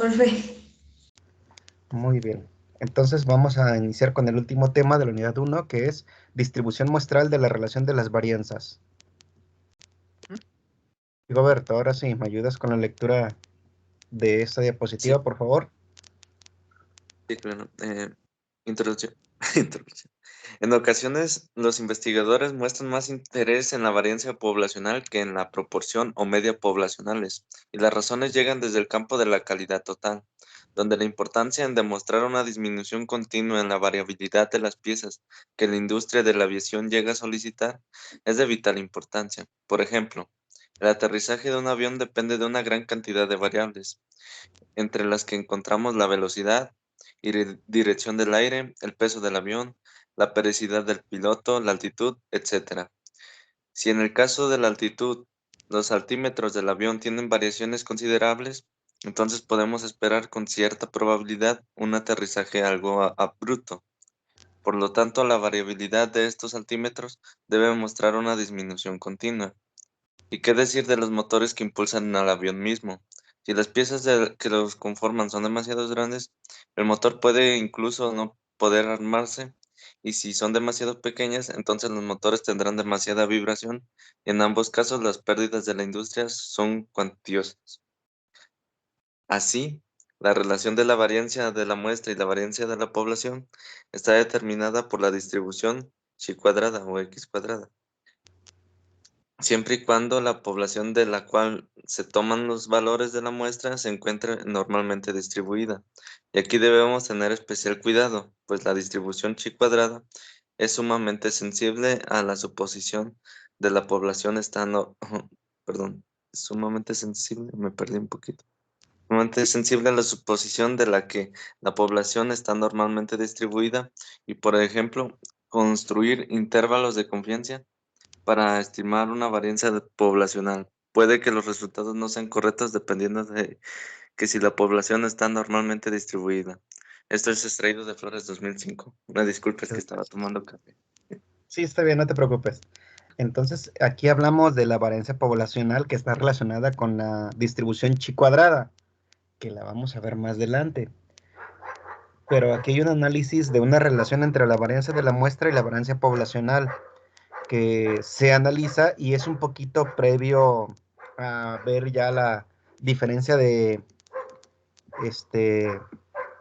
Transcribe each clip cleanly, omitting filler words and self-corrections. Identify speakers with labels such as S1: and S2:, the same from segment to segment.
S1: Profe.
S2: Muy bien. Entonces vamos a iniciar con el último tema de la unidad 1, que es distribución muestral de la relación de las varianzas. Roberto, ahora sí, ¿me ayudas con la lectura de esta
S3: Sí,
S2: diapositiva, por favor?
S3: sí, claro. Introducción. Introducción. En ocasiones, los investigadores muestran más interés en la varianza poblacional que en la proporción o media poblacionales, y las razones llegan desde el campo de la calidad total, donde la importancia en demostrar una disminución continua en la variabilidad de las piezas que la industria de la aviación llega a solicitar es de vital importancia. Por ejemplo, el aterrizaje de un avión depende de una gran cantidad de variables, entre las que encontramos la velocidad y dirección del aire, el peso del avión, la periodicidad del piloto, la altitud, etc. Si en el caso de la altitud, los altímetros del avión tienen variaciones considerables, entonces podemos esperar con cierta probabilidad un aterrizaje algo abrupto. Por lo tanto, la variabilidad de estos altímetros debe mostrar una disminución continua. ¿Y qué decir de los motores que impulsan al avión mismo? Si las piezas que los conforman son demasiado grandes, el motor puede incluso no poder armarse, y si son demasiado pequeñas, entonces los motores tendrán demasiada vibración, y en ambos casos las pérdidas de la industria son cuantiosas. Así, la relación de la variancia de la muestra y la variancia de la población está determinada por la distribución chi cuadrada o x cuadrada, siempre y cuando la población de la cual se toman los valores de la muestra se encuentre normalmente distribuida. Y aquí debemos tener especial cuidado, pues la distribución chi cuadrada es sumamente sensible a la suposición de la población estando, perdón, sumamente sensible, me perdí un poquito. Sumamente sensible a la suposición de la que la población está normalmente distribuida y, por ejemplo, construir intervalos de confianza para estimar una varianza poblacional. Puede que los resultados no sean correctos dependiendo de que si la población está normalmente distribuida. Esto es extraído de Flores 2005. Una disculpa, es que
S2: Muchas
S3: estaba
S2: gracias.
S3: tomando café.
S2: Sí, está bien, no te preocupes. Entonces, aquí hablamos de la varianza poblacional que está relacionada con la distribución chi cuadrada, que la vamos a ver más adelante. Pero aquí hay un análisis de una relación entre la varianza de la muestra y la varianza poblacional que se analiza y es un poquito previo a ver ya la diferencia este,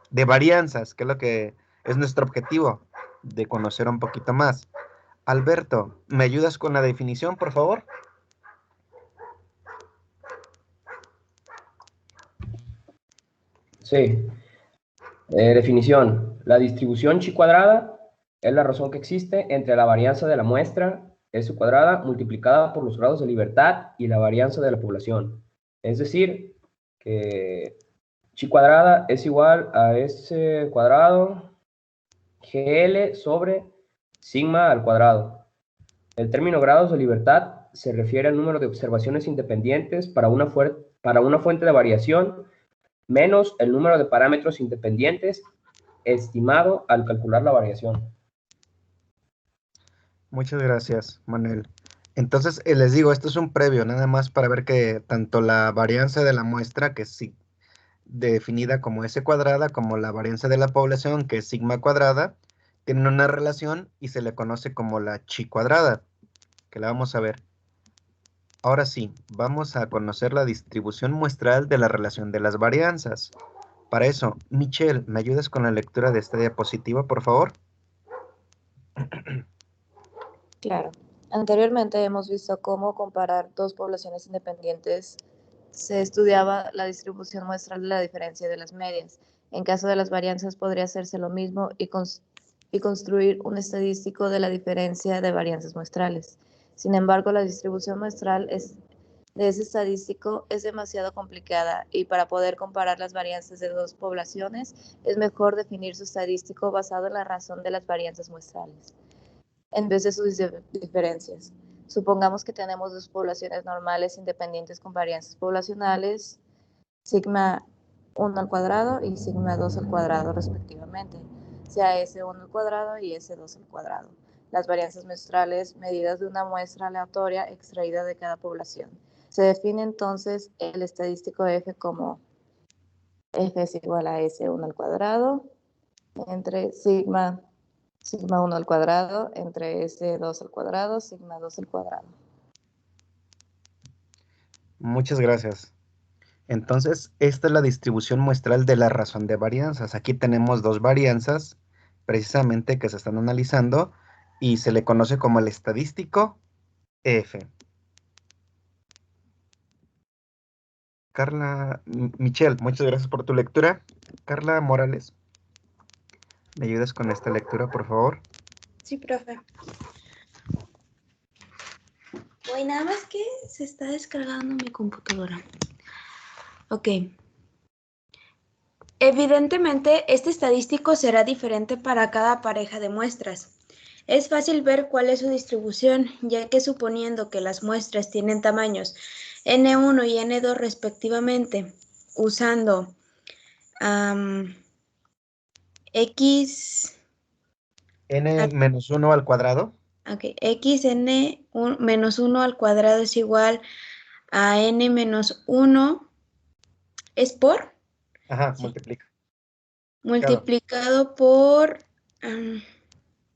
S2: de varianzas, que es lo que es nuestro objetivo, de conocer un poquito más. Alberto, ¿me ayudas con la definición, por favor?
S4: Sí. Definición. La distribución chi cuadrada es la razón que existe entre la varianza de la muestra S cuadrada multiplicada por los grados de libertad y la varianza de la población. Es decir, que chi cuadrada es igual a S cuadrado GL sobre sigma al cuadrado. El término grados de libertad se refiere al número de observaciones independientes para una fuente de variación menos el número de parámetros independientes estimado al calcular la variación.
S2: Muchas gracias, Manuel. Entonces, les digo, esto es un previo, nada más para ver que tanto la varianza de la muestra, que es definida como S cuadrada, como la varianza de la población, que es sigma cuadrada, tienen una relación y se le conoce como la chi cuadrada, que la vamos a ver. Ahora sí, vamos a conocer la distribución muestral de la relación de las varianzas. Para eso, Michelle, ¿me ayudas con la lectura de esta diapositiva, por favor?
S1: Claro. Anteriormente hemos visto cómo comparar dos poblaciones independientes se estudiaba la distribución muestral de la diferencia de las medias. En caso de las varianzas podría hacerse lo mismo y construir un estadístico de la diferencia de varianzas muestrales. Sin embargo, la distribución muestral de ese estadístico es demasiado complicada y para poder comparar las varianzas de dos poblaciones es mejor definir su estadístico basado en la razón de las varianzas muestrales en vez de sus diferencias. Supongamos que tenemos dos poblaciones normales independientes con varianzas poblacionales, sigma 1 al cuadrado y sigma 2 al cuadrado respectivamente, sea S1 al cuadrado y S2 al cuadrado. Las varianzas muestrales medidas de una muestra aleatoria extraída de cada población. Se define entonces el estadístico F como F es igual a S1 al cuadrado entre sigma 1 al cuadrado entre S2 al cuadrado, sigma 2 al cuadrado.
S2: Muchas gracias. Entonces, esta es la distribución muestral de la razón de varianzas. Aquí tenemos dos varianzas, precisamente, que se están analizando, y se le conoce como el estadístico F. Carla, Michelle, muchas gracias por tu lectura. Carla Morales, ¿me ayudas con esta lectura, por favor?
S5: Sí, profe. Voy, nada más que se está descargando mi computadora. Ok. Evidentemente, este estadístico será diferente para cada pareja de muestras. Es fácil ver cuál es su distribución, ya que suponiendo que las muestras tienen tamaños N1 y N2 respectivamente, usando X...
S2: N menos 1 al cuadrado.
S5: Ok, xn menos 1 al cuadrado es igual a n menos 1, ¿es por?
S2: Ajá,
S5: Sí.
S2: multiplica.
S5: Multiplicado por...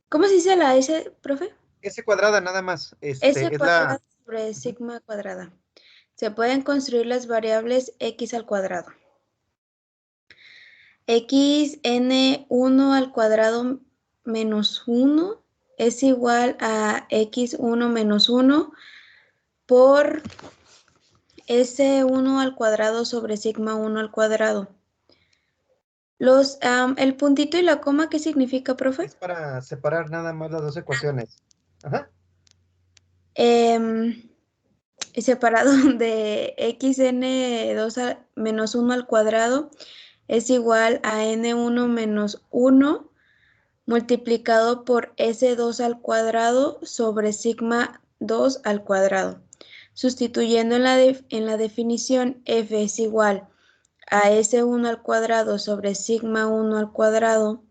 S5: ¿cómo se dice la S, profe?
S2: S cuadrada nada más.
S5: S
S2: Es
S5: cuadrado
S2: la...
S5: sobre sigma cuadrada. Se pueden construir las variables x al cuadrado. xn1 al cuadrado menos 1 es igual a x1 menos 1 por S1 al cuadrado sobre sigma 1 al cuadrado. El puntito y la coma, ¿qué significa, profe?
S2: Es para separar nada más las dos ecuaciones. Ajá.
S5: Separado de xn2 menos 1 al cuadrado es igual a n1 menos 1 multiplicado por s2 al cuadrado sobre sigma 2 al cuadrado. Sustituyendo en la definición, f es igual a S1 al cuadrado sobre sigma 1 al cuadrado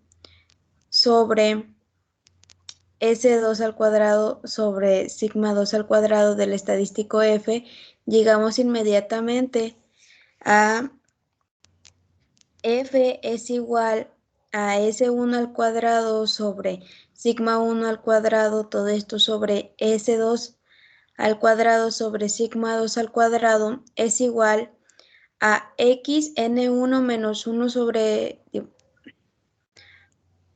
S5: sobre S2 al cuadrado sobre sigma 2 al cuadrado del estadístico F, llegamos inmediatamente a F es igual a S1 al cuadrado sobre sigma 1 al cuadrado, todo esto sobre S2 al cuadrado sobre sigma 2 al cuadrado es igual a x n1 menos 1 sobre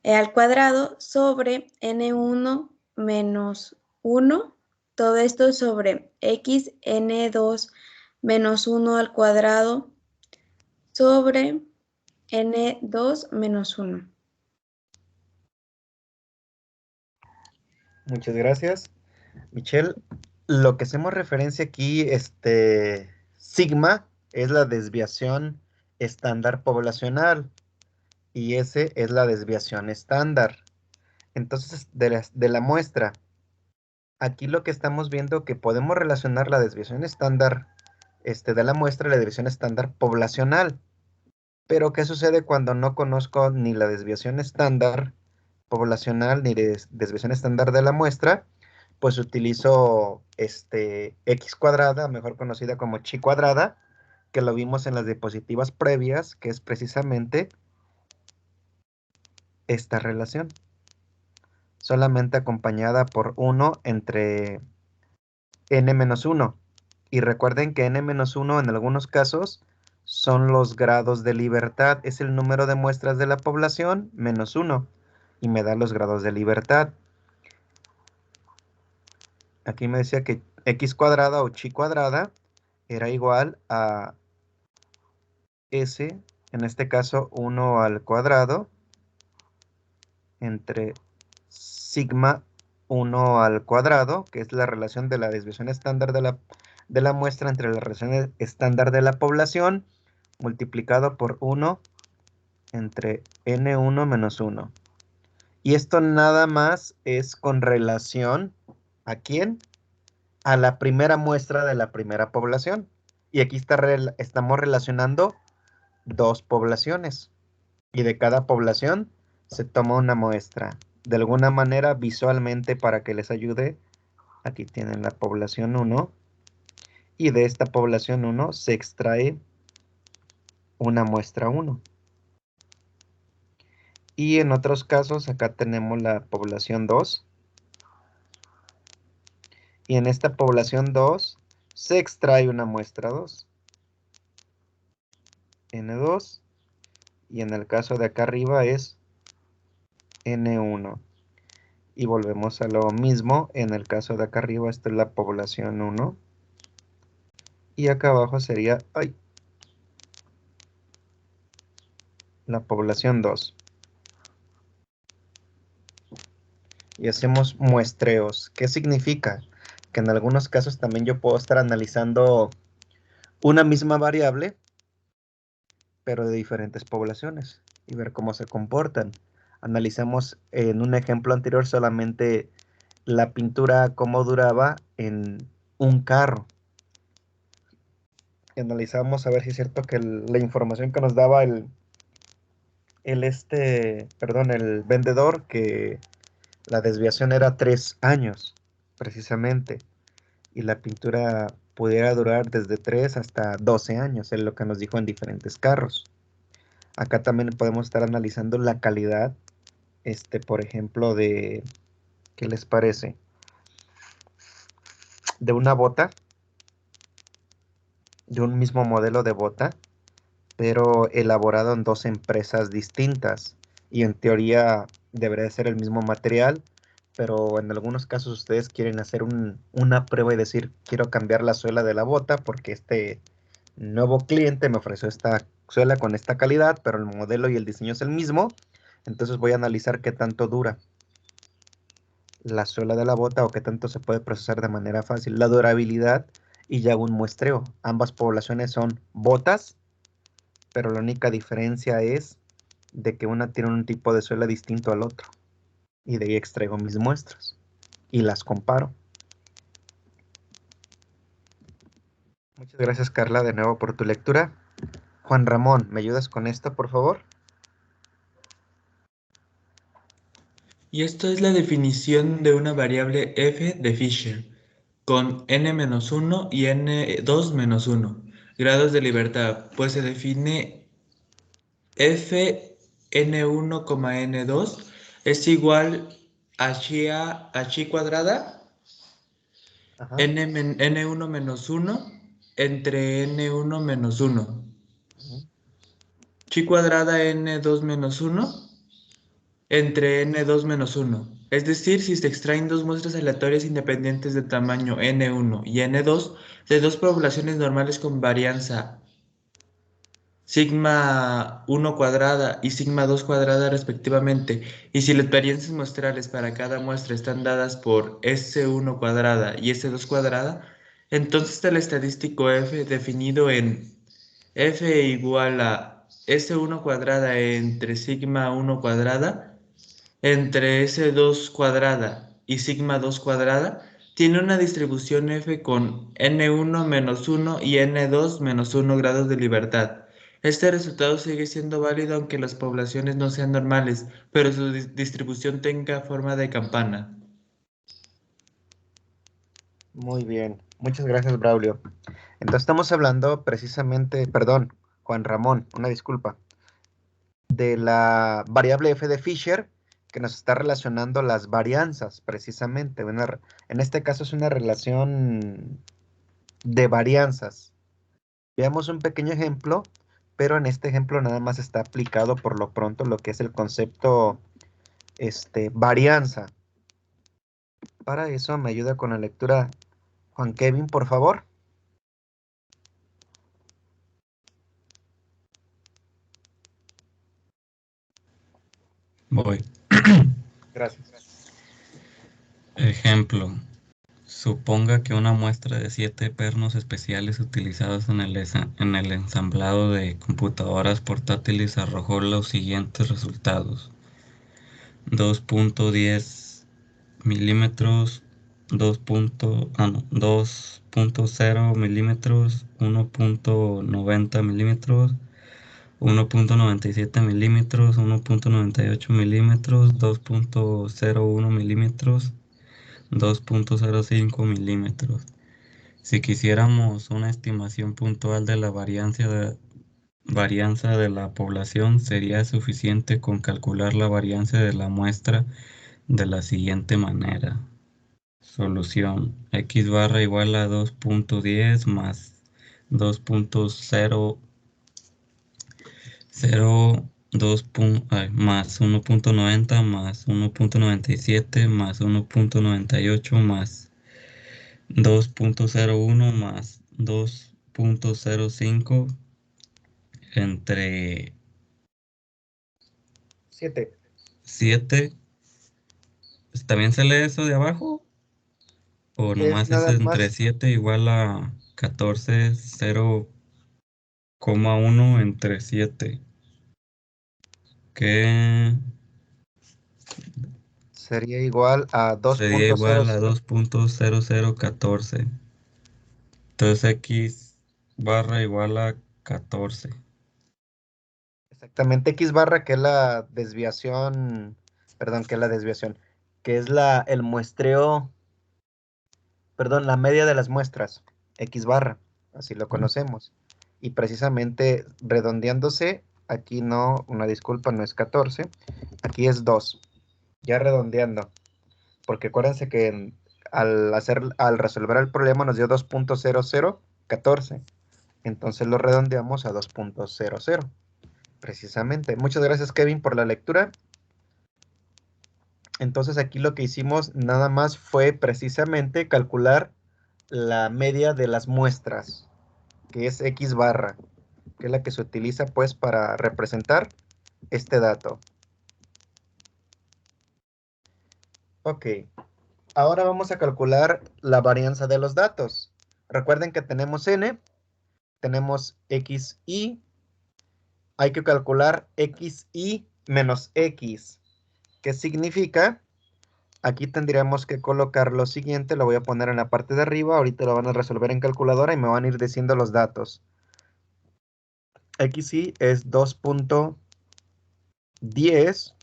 S5: al cuadrado sobre n1 menos 1, todo esto sobre x n2 menos 1 al cuadrado sobre n2 menos 1.
S2: Muchas gracias, Michelle. Lo que hacemos referencia aquí, sigma, es la desviación estándar poblacional y S es la desviación estándar. Entonces, de la muestra, aquí lo que estamos viendo que podemos relacionar la desviación estándar de la muestra a la desviación estándar poblacional. Pero, ¿qué sucede cuando no conozco ni la desviación estándar poblacional ni desviación estándar de la muestra? Pues utilizo x cuadrada, mejor conocida como chi cuadrada, que lo vimos en las diapositivas previas, que es precisamente esta relación, solamente acompañada por 1 entre n-1. Y recuerden que n-1 en algunos casos son los grados de libertad, es el número de muestras de la población menos 1, y me da los grados de libertad. Aquí me decía que x cuadrada o chi cuadrada era igual a S, en este caso 1 al cuadrado, entre sigma 1 al cuadrado, que es la relación de la desviación estándar de la muestra entre la relación estándar de la población, multiplicado por 1 entre n1 menos 1. Y esto nada más es con relación, ¿a quién? A la primera muestra de la primera población. Y aquí estamos relacionando dos poblaciones. Y de cada población se toma una muestra. De alguna manera, visualmente, para que les ayude, aquí tienen la población 1. Y de esta población 1 se extrae una muestra 1. Y en otros casos, acá tenemos la población 2. Y en esta población 2 se extrae una muestra 2. N2. Y en el caso de acá arriba es N1. Y volvemos a lo mismo. En el caso de acá arriba, esta es la población 1. Y acá abajo sería la población 2. Y hacemos muestreos. ¿Qué significa? Que en algunos casos también yo puedo estar analizando una misma variable, pero de diferentes poblaciones, y ver cómo se comportan. Analicemos en un ejemplo anterior solamente la pintura, cómo duraba en un carro. Y analizamos a ver si es cierto que la información que nos daba el vendedor, que la desviación era 3 años, precisamente, y la pintura pudiera durar desde 3 hasta 12 años, es lo que nos dijo en diferentes carros. Acá también podemos estar analizando la calidad, por ejemplo, de, ¿qué les parece? De una bota, de un mismo modelo de bota, pero elaborado en 2 empresas distintas, y en teoría debería ser el mismo material, pero en algunos casos ustedes quieren hacer una prueba y decir, quiero cambiar la suela de la bota porque este nuevo cliente me ofreció esta suela con esta calidad, pero el modelo y el diseño es el mismo. Entonces voy a analizar qué tanto dura la suela de la bota o qué tanto se puede procesar de manera fácil. La durabilidad, y ya hago un muestreo. Ambas poblaciones son botas, pero la única diferencia es de que una tiene un tipo de suela distinto al otro. Y de ahí extraigo mis muestras y las comparo. Muchas gracias, Carla, de nuevo por tu lectura. Juan Ramón, ¿me ayudas con esto, por favor?
S6: Y esto es la definición de una variable f de Fisher, con n-1 y n2-1 grados de libertad, pues se define f n1, n2 es igual a chi cuadrada
S2: Ajá.
S6: n1 menos 1 entre n1 menos 1. Chi cuadrada n2 menos 1 entre n2 menos 1. Es decir, si se extraen dos muestras aleatorias independientes de tamaño n1 y n2 de dos poblaciones normales con varianza sigma 1 cuadrada y sigma 2 cuadrada respectivamente, y si las varianzas muestrales para cada muestra están dadas por S1 cuadrada y S2 cuadrada, entonces el estadístico f definido en f igual a S1 cuadrada entre sigma 1 cuadrada entre S2 cuadrada y sigma 2 cuadrada tiene una distribución f con n1 menos 1 y n2 menos 1 grados de libertad. Este resultado sigue siendo válido aunque las poblaciones no sean normales, pero su distribución tenga forma de campana.
S2: Muy bien, muchas gracias, Braulio. Entonces estamos hablando precisamente, perdón, Juan Ramón, una disculpa, de la variable f de Fisher, que nos está relacionando las varianzas, precisamente. En este caso es una relación de varianzas. Veamos un pequeño ejemplo, pero en este ejemplo nada más está aplicado por lo pronto lo que es el concepto varianza. Para eso me ayuda con la lectura Juan Kevin, por favor.
S7: Voy.
S2: Gracias.
S7: Ejemplo. Suponga que una muestra de 7 pernos especiales utilizados en el ensamblado de computadoras portátiles arrojó los siguientes resultados: 2.10 milímetros, 2.0 milímetros, 1.90 milímetros, 1.97 milímetros, 1.98 milímetros, 2.01 milímetros, 2.05 milímetros. Si quisiéramos una estimación puntual de la varianza varianza de la población, sería suficiente con calcular la varianza de la muestra de la siguiente manera. Solución. X barra igual a 2.10 más 2.0 más 1.90 más 1.97 más 1.98 más 2.01 más 2.05 entre
S2: 7.
S7: 7. ¿También se lee eso de abajo? ¿O
S2: Es
S7: nomás es
S2: nada
S7: entre
S2: más
S7: 7 igual a 14, 0,1 entre 7? Que
S2: sería igual a
S7: sería igual a
S2: 2.00.
S7: 2.0014. Entonces X barra igual a 14.
S2: Exactamente, X barra, que es la desviación, perdón, que es la desviación, que es el muestreo, perdón, la media de las muestras, X barra, así lo conocemos. Y precisamente redondeándose, aquí no, una disculpa, no es 14, aquí es 2, ya redondeando, porque acuérdense que al resolver el problema nos dio 2.0014, entonces lo redondeamos a 2.00. Precisamente. Muchas gracias, Kevin, por la lectura. Entonces aquí lo que hicimos nada más fue precisamente calcular la media de las muestras, que es X barra, que es la que se utiliza pues para representar este dato. Ok, ahora vamos a calcular la varianza de los datos. Recuerden que tenemos N, tenemos XY, hay que calcular XY menos X, que significa... Aquí tendríamos que colocar lo siguiente, lo voy a poner en la parte de arriba, ahorita lo van a resolver en calculadora y me van a ir diciendo los datos. XY es 2.10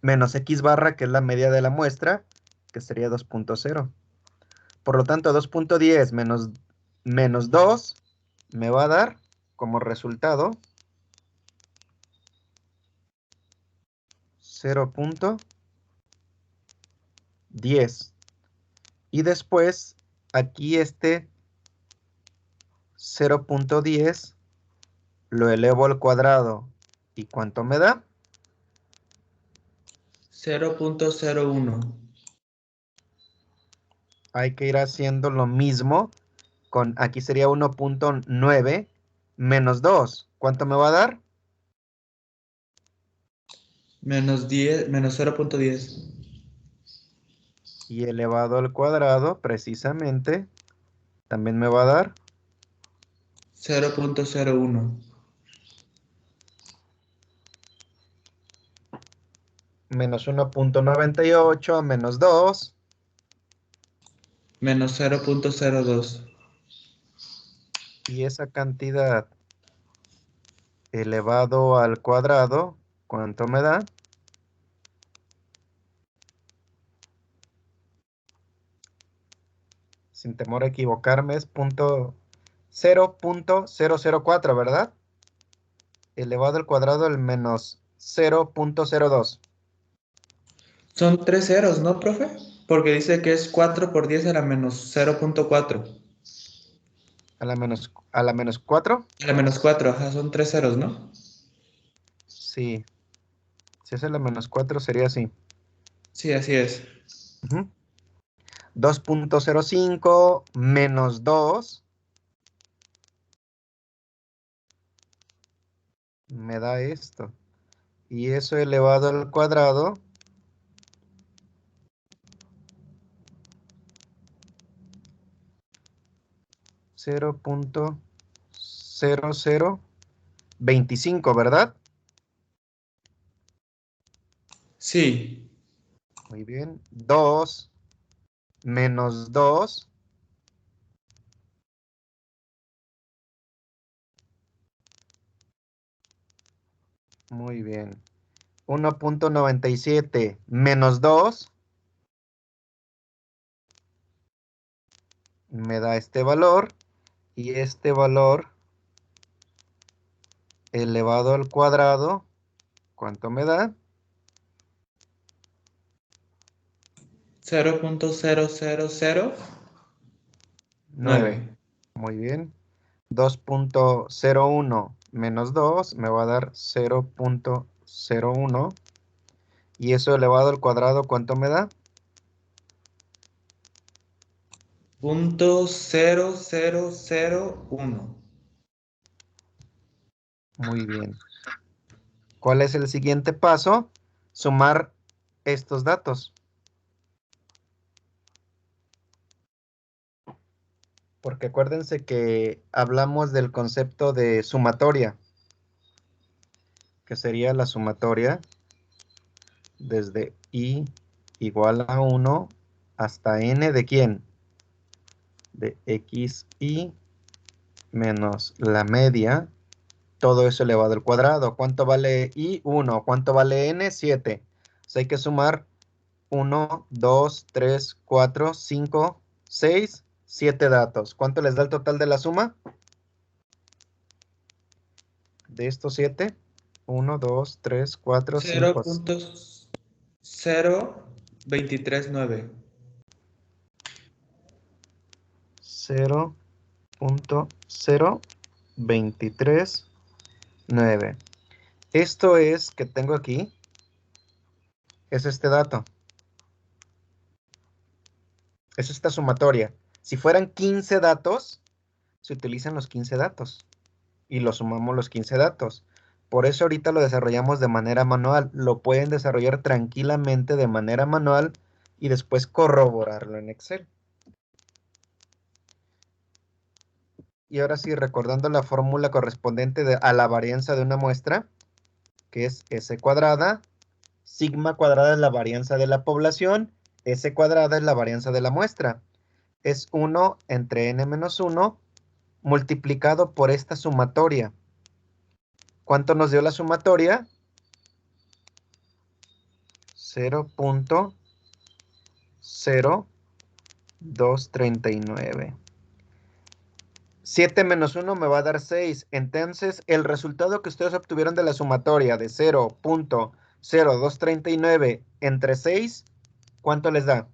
S2: menos X barra, que es la media de la muestra, que sería 2.0. Por lo tanto, 2.10 menos 2 me va a dar como resultado 0.10. Y después, aquí este 0.10 lo elevo al cuadrado. ¿Y cuánto me da?
S6: 0.01.
S2: Hay que ir haciendo lo mismo con, aquí sería 1.9 menos 2. ¿Cuánto me va a dar?
S6: Menos 10, menos 0.10.
S2: Y elevado al cuadrado, precisamente, también me va a dar
S6: 0.01.
S2: menos 1.98 menos 2.
S6: Menos 0.02.
S2: Y esa cantidad elevado al cuadrado, ¿cuánto me da? Sin temor a equivocarme, es 0.004, ¿verdad? Elevado al cuadrado el menos 0.02.
S6: Son 3 ceros, ¿no, profe? Porque dice que es 4 por 10 a la menos 0.4.
S2: A la menos 4.
S6: A la menos 4, ajá, son 3 ceros, ¿no?
S2: Sí. Si es a la menos 4 sería así.
S6: Sí, así es.
S2: 2.05 menos 2 me da esto. Y eso elevado al cuadrado cero punto cero cero 25, ¿verdad?
S6: Sí.
S2: Muy bien. 2 menos 2 muy bien. 1.97 menos 2 me da este valor. Y este valor elevado al cuadrado, ¿cuánto me da?
S6: 0.0009.
S2: 9. Muy bien. 2.01 menos 2 me va a dar 0.01. Y eso elevado al cuadrado, ¿cuánto me da?
S6: 0.0001.
S2: Muy bien. ¿Cuál es el siguiente paso? Sumar estos datos. Porque acuérdense que hablamos del concepto de sumatoria, que sería la sumatoria desde i igual a 1 hasta n de ¿quién? De xi menos la media, todo eso elevado al cuadrado. ¿Cuánto vale i? 1. ¿Cuánto vale n? 7. Entonces hay que sumar 1, 2, 3, 4, 5, 6, 7 datos. ¿Cuánto les da el total de la suma? De estos 7, 1, 2, 3, 4, 5,
S6: 0.0239.
S2: 0.0239. Esto es que tengo aquí, es este dato. Es esta sumatoria. Si fueran 15 datos, se utilizan los 15 datos y lo sumamos los 15 datos. Por eso ahorita lo desarrollamos de manera manual. Lo pueden desarrollar tranquilamente de manera manual y después corroborarlo en Excel. Y ahora sí, recordando la fórmula correspondiente a la varianza de una muestra, que es S cuadrada, sigma cuadrada es la varianza de la población, S cuadrada es la varianza de la muestra. Es 1 entre n menos 1 multiplicado por esta sumatoria. ¿Cuánto nos dio la sumatoria? 0.0239. 7 menos 1 me va a dar 6. Entonces, el resultado que ustedes obtuvieron de la sumatoria de 0.0239 entre 6, ¿cuánto les da?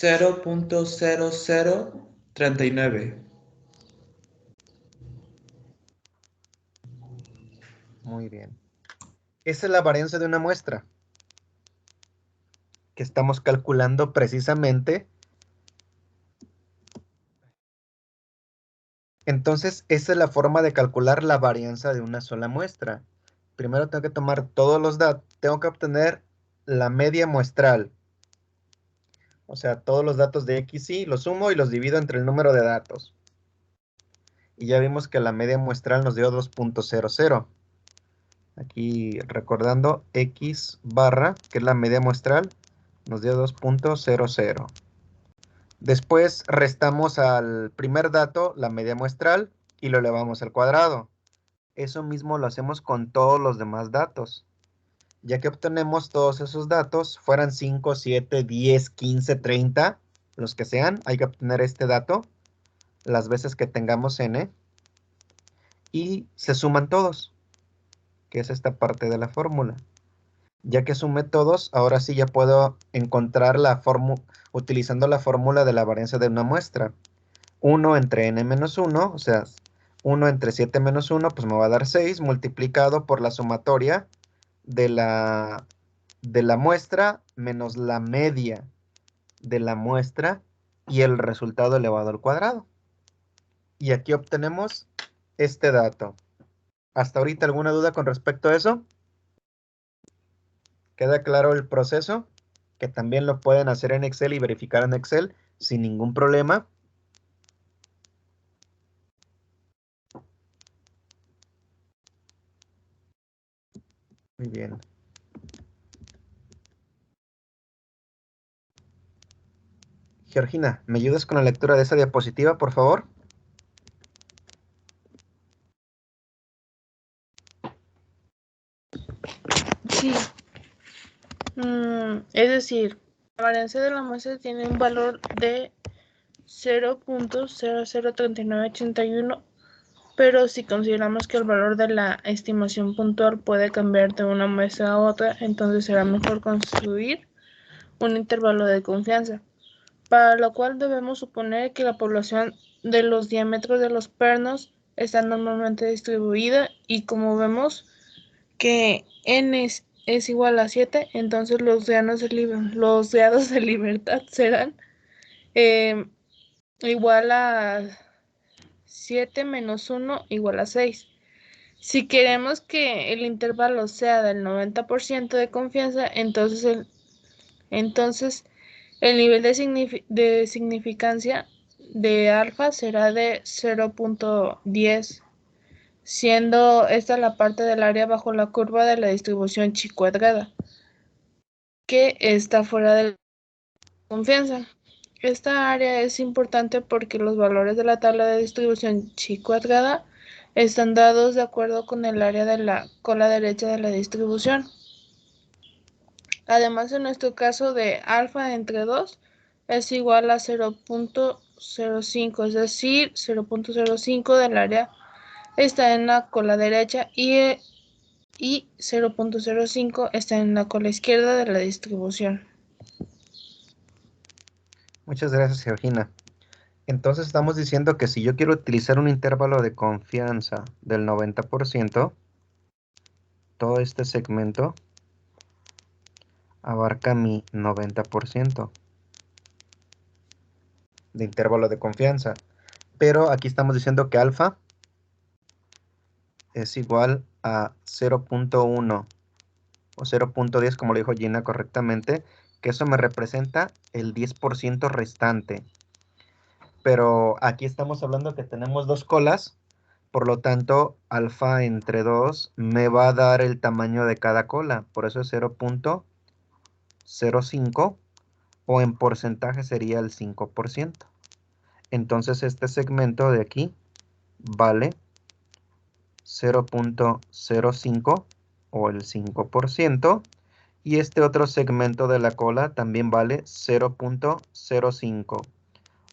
S6: 0.0039.
S2: Muy bien. Esa es la varianza de una muestra que estamos calculando precisamente. Entonces, esa es la forma de calcular la varianza de una sola muestra. Primero tengo que tomar todos los datos, tengo que obtener la media muestral. O sea, todos los datos de XY los sumo y los divido entre el número de datos. Y ya vimos que la media muestral nos dio 2.00. Aquí recordando X barra, que es la media muestral, nos dio 2.00. Después restamos al primer dato la media muestral y lo elevamos al cuadrado. Eso mismo lo hacemos con todos los demás datos. Ya que obtenemos todos esos datos, fueran 5, 7, 10, 15, 30, los que sean, hay que obtener este dato las veces que tengamos n y se suman todos, que es esta parte de la fórmula. Ya que sumé todos, ahora sí ya puedo encontrar la fórmula, utilizando la fórmula de la varianza de una muestra. 1 entre n menos 1, o sea, 1 entre 7 menos 1, pues me va a dar 6, multiplicado por la sumatoria de la muestra menos la media de la muestra y el resultado elevado al cuadrado. Y aquí obtenemos este dato. ¿Hasta ahorita alguna duda con respecto a eso? ¿Queda claro el proceso? Que también lo pueden hacer en Excel y verificar en Excel sin ningún problema. Muy bien. Georgina, ¿me ayudas con la lectura de esa diapositiva, por favor?
S5: Sí.
S8: Es decir, la varianza de la muestra tiene un valor de 0.003981, pero si consideramos que el valor de la estimación puntual puede cambiar de una muestra a otra, entonces será mejor construir un intervalo de confianza, para lo cual debemos suponer que la población de los diámetros de los pernos está normalmente distribuida, y como vemos que n es igual a 7, entonces los grados de libertad serán igual a 7 menos 1 igual a 6. Si queremos que el intervalo sea del 90% de confianza, entonces el nivel de significancia de alfa será de 0.10, siendo esta la parte del área bajo la curva de la distribución chi cuadrada, que está fuera de la confianza. Esta área es importante porque los valores de la tabla de distribución chi cuadrada están dados de acuerdo con el área de la cola derecha de la distribución. Además, en nuestro caso de alfa entre 2 es igual a 0.05, es decir, 0.05 del área está en la cola derecha y 0.05 está en la cola izquierda de la distribución.
S2: Muchas gracias, Georgina. Entonces estamos diciendo que si yo quiero utilizar un intervalo de confianza del 90%, todo este segmento abarca mi 90% de intervalo de confianza. Pero aquí estamos diciendo que alfa es igual a 0.1 o 0.10, como lo dijo Gina correctamente, que eso me representa el 10% restante. Pero aquí estamos hablando que tenemos dos colas, por lo tanto, alfa entre 2 me va a dar el tamaño de cada cola, por eso es 0.05, o en porcentaje sería el 5%. Entonces este segmento de aquí vale 0.05 o el 5%, y este otro segmento de la cola también vale 0.05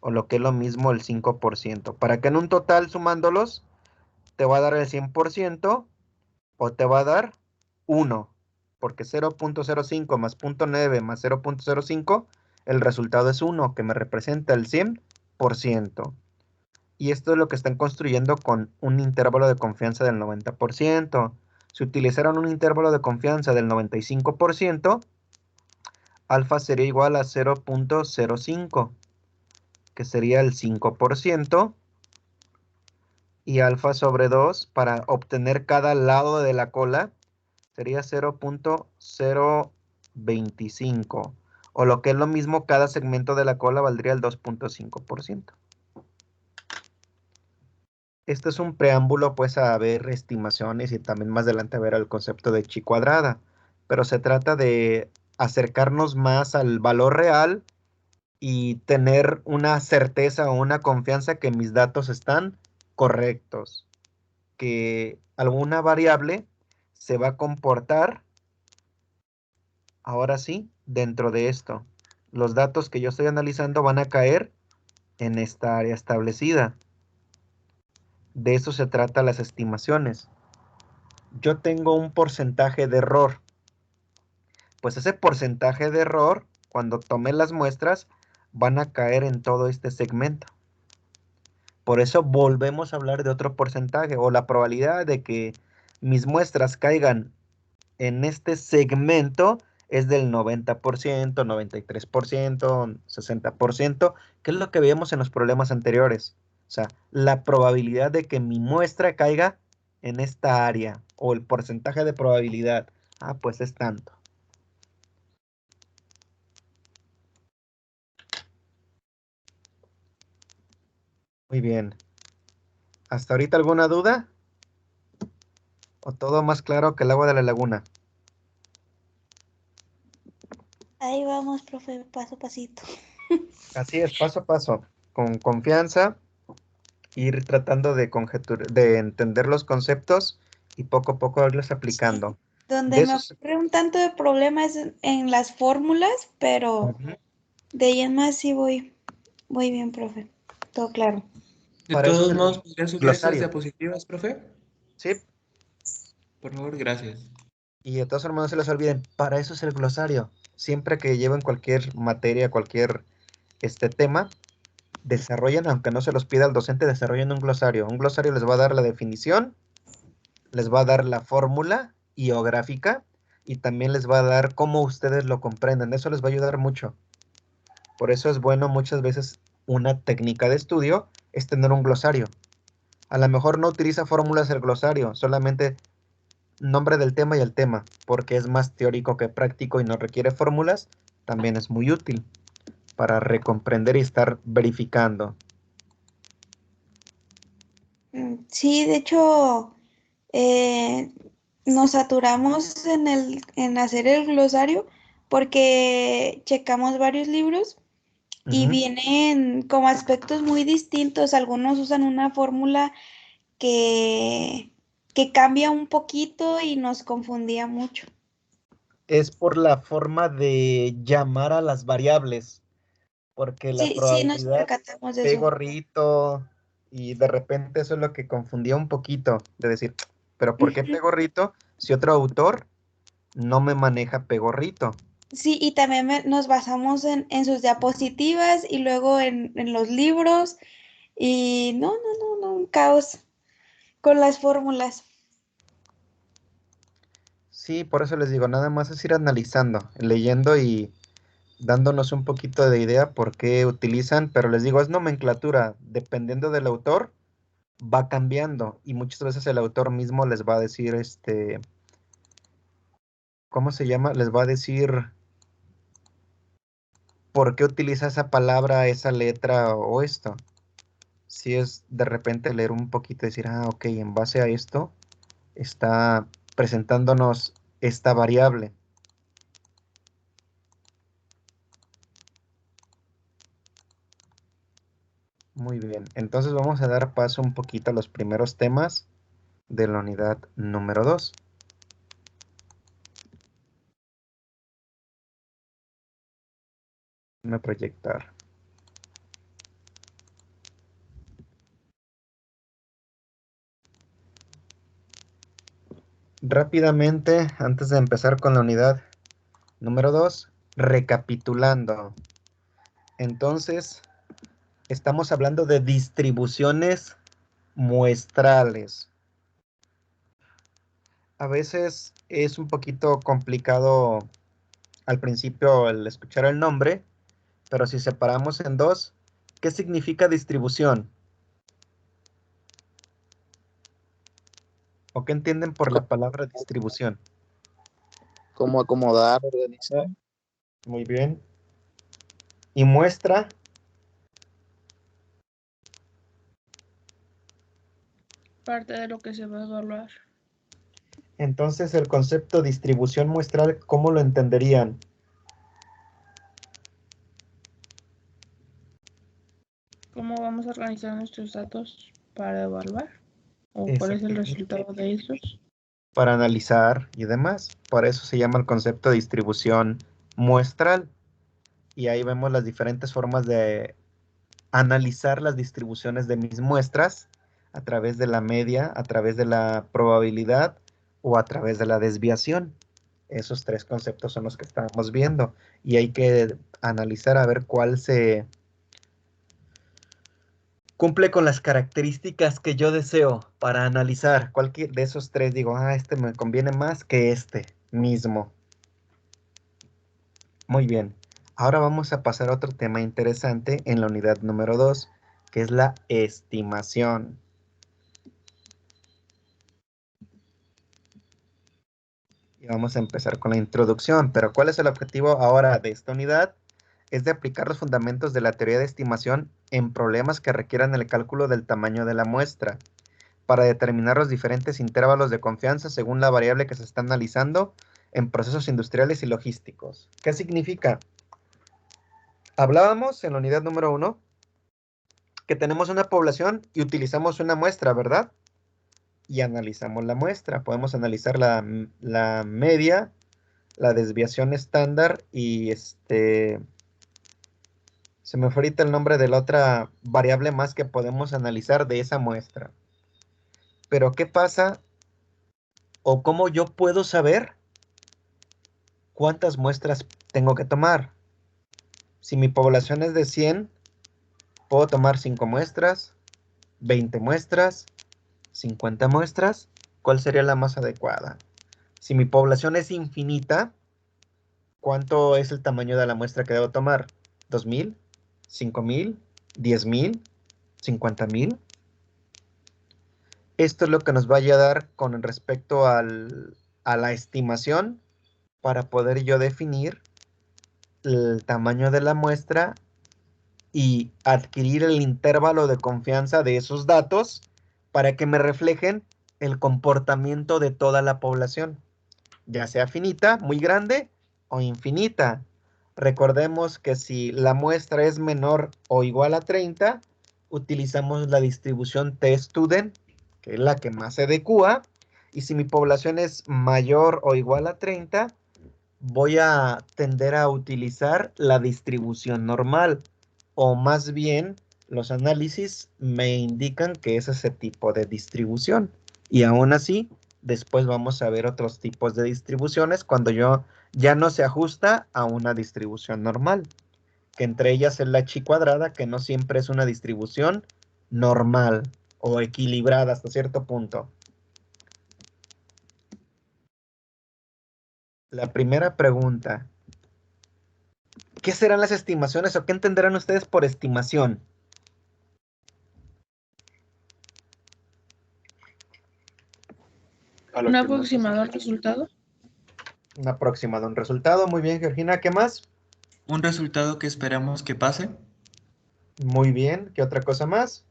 S2: o lo que es lo mismo el 5%, para que en un total sumándolos te va a dar el 100% o te va a dar 1, porque 0.05 más 0.9 más 0.05, el resultado es 1, que me representa el 100%. Y esto es lo que están construyendo con un intervalo de confianza del 90%. Si utilizaran un intervalo de confianza del 95%, alfa sería igual a 0.05, que sería el 5%, y alfa sobre 2, para obtener cada lado de la cola, sería 0.025, o lo que es lo mismo, cada segmento de la cola valdría el 2.5%. Este es un preámbulo pues a ver estimaciones y también más adelante a ver el concepto de chi cuadrada, pero se trata de acercarnos más al valor real y tener una certeza o una confianza que mis datos están correctos, que alguna variable se va a comportar, ahora sí, dentro de esto. Los datos que yo estoy analizando van a caer en esta área establecida. De eso se trata las estimaciones. Yo tengo un porcentaje de error. Pues ese porcentaje de error, cuando tome las muestras, van a caer en todo este segmento. Por eso volvemos a hablar de otro porcentaje, o la probabilidad de que mis muestras caigan en este segmento es del 90%, 93%, 60%, que es lo que veíamos en los problemas anteriores. O sea, la probabilidad de que mi muestra caiga en esta área, o el porcentaje de probabilidad, pues es tanto. Muy bien. ¿Hasta ahorita alguna duda? ¿O todo más claro que el agua de la laguna?
S5: Ahí vamos, profe, paso a pasito.
S2: Así es, paso a paso, con confianza, ir tratando de entender los conceptos y poco a poco irlos aplicando.
S5: Sí. Donde
S2: De
S5: me
S2: esos,
S5: ocurre un tanto de problema es en las fórmulas, pero
S2: ujú,
S5: de ahí en más sí voy bien, profe. Todo claro.
S6: De
S2: para eso es
S6: todos
S2: el
S6: modos, ¿podría subir esas
S2: glosario,
S6: diapositivas, profe?
S2: ¿sí?
S6: Por favor, gracias.
S2: Y de todas formas no se les olviden, para eso es el glosario. Siempre que lleven cualquier materia, cualquier tema, desarrollen, aunque no se los pida el docente, desarrollen un glosario. Un glosario les va a dar la definición, les va a dar la fórmula iográfica y también les va a dar cómo ustedes lo comprenden. Eso les va a ayudar mucho. Por eso es bueno muchas veces una técnica de estudio es tener un glosario. A lo mejor no utiliza fórmulas el glosario, solamente nombre del tema y el tema, porque es más teórico que práctico y no requiere fórmulas, también es muy útil para recomprender y estar verificando.
S5: Sí, de hecho, eh, nos saturamos en hacer el glosario porque checamos varios libros y
S2: Ujú.
S5: vienen como aspectos muy distintos. Algunos usan una fórmula que, que cambia un poquito y nos confundía mucho.
S2: Es por la forma de llamar a las variables, porque la
S5: Sí, sí, nos
S2: probabilidad
S5: percatamos de
S2: P
S5: eso.
S2: gorrito y de repente eso es lo que confundía un poquito, de decir, pero ¿por qué P
S5: Ujú.
S2: gorrito si otro autor no me maneja P gorrito?
S5: Sí, y también nos basamos en sus diapositivas y luego en los libros y no, un caos con las fórmulas.
S2: Sí, por eso les digo, nada más es ir analizando, leyendo y dándonos un poquito de idea por qué utilizan, pero les digo, es nomenclatura, dependiendo del autor, va cambiando y muchas veces el autor mismo les va a decir, ¿cómo se llama? Les va a decir por qué utiliza esa palabra, esa letra o esto. Si es de repente leer un poquito y decir, ah, ok, en base a esto está presentándonos esta variable. Muy bien, entonces vamos a dar paso un poquito a los primeros temas de la unidad número 2. Déjame proyectar. Rápidamente, antes de empezar con la unidad número 2, recapitulando. Entonces, estamos hablando de distribuciones muestrales. A veces es un poquito complicado al principio el escuchar el nombre, pero si separamos en dos, ¿qué significa distribución? ¿O qué entienden por la palabra distribución?
S9: Cómo acomodar, organizar.
S2: Muy bien. Y muestra,
S8: Parte de lo que se va a evaluar.
S2: entonces el concepto distribución muestral, ¿cómo lo entenderían?
S8: ¿Cómo vamos a organizar nuestros datos para evaluar? ¿O cuál es el
S2: Exactamente.
S8: resultado de esos?
S2: Para analizar y demás. Por eso se llama el concepto de distribución muestral. Y ahí vemos las diferentes formas de analizar las distribuciones de mis muestras a través de la media, a través de la probabilidad o a través de la desviación. Esos tres conceptos son los que estamos viendo y hay que analizar a ver cuál se cumple con las características que yo deseo para analizar. Cualquier de esos tres digo, ah, este me conviene más que este mismo. Muy bien. Ahora vamos a pasar a otro tema interesante en la unidad número 2, que es la estimación. Y vamos a empezar con la introducción, pero ¿cuál es el objetivo ahora de esta unidad? Es de aplicar los fundamentos de la teoría de estimación en problemas que requieran el cálculo del tamaño de la muestra, para determinar los diferentes intervalos de confianza según la variable que se está analizando en procesos industriales y logísticos. ¿Qué significa? Hablábamos en la unidad número 1 que tenemos una población y utilizamos una muestra, ¿verdad? y analizamos la muestra. Podemos analizar la media, la desviación estándar y se me fue ahorita el nombre de la otra variable más que podemos analizar de esa muestra. Pero ¿qué pasa o cómo yo puedo saber cuántas muestras tengo que tomar? Si mi población es de 100, puedo tomar 5 muestras, 20 muestras, 50 muestras. ¿Cuál sería la más adecuada? Si mi población es infinita, ¿cuánto es el tamaño de la muestra que debo tomar? ¿2000? ¿5000? ¿10,000? ¿50,000? Esto es lo que nos va a ayudar con respecto a la estimación para poder yo definir el tamaño de la muestra y adquirir el intervalo de confianza de esos datos para que me reflejen el comportamiento de toda la población, ya sea finita, muy grande o infinita. Recordemos que si la muestra es menor o igual a 30, utilizamos la distribución t-student, que es la que más se adecua, y si mi población es mayor o igual a 30, voy a tender a utilizar la distribución normal, o más bien los análisis me indican que es ese tipo de distribución. Y aún así, después vamos a ver otros tipos de distribuciones cuando ya no se ajusta a una distribución normal, que entre ellas es la chi cuadrada, que no siempre es una distribución normal o equilibrada hasta cierto punto. La primera pregunta: ¿qué serán las estimaciones o qué entenderán ustedes por estimación?
S8: ¿Un aproximado al resultado?
S2: Un aproximado, un resultado. Muy bien, Georgina, ¿qué más?
S6: Un resultado que esperamos que pase.
S2: Muy bien, ¿qué otra cosa más?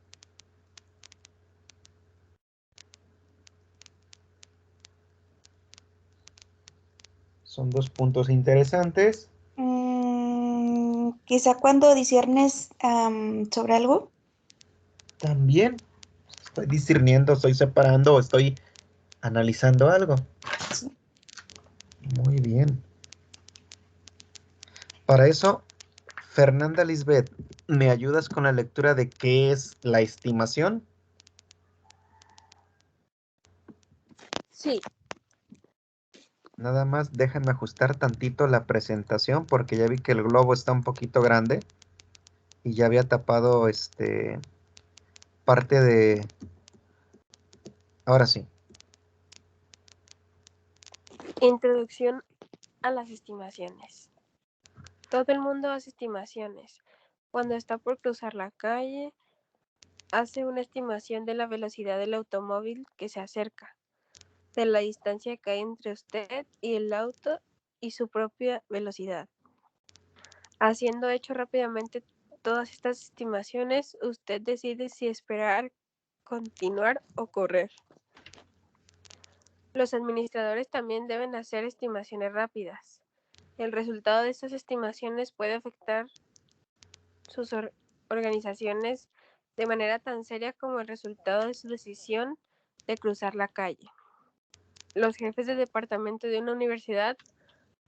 S2: Son 2 puntos interesantes.
S5: Quizá cuando disiernes sobre algo.
S2: También estoy discerniendo, estoy separando, estoy analizando algo. Muy bien. Para eso, Fernanda Lisbeth, ¿me ayudas con la lectura de qué es la estimación?
S1: Sí.
S2: Nada más déjenme ajustar tantito la presentación porque ya vi que el globo está un poquito grande y ya había tapado parte de... Ahora sí.
S10: Introducción a las estimaciones. Todo el mundo hace estimaciones. Cuando está por cruzar la calle, hace una estimación de la velocidad del automóvil que se acerca, de la distancia que hay entre usted y el auto y su propia velocidad. Haciendo hecho rápidamente todas estas estimaciones, usted decide si esperar, continuar o correr. Los administradores también deben hacer estimaciones rápidas. El resultado de estas estimaciones puede afectar sus organizaciones de manera tan seria como el resultado de su decisión de cruzar la calle. Los jefes de departamento de una universidad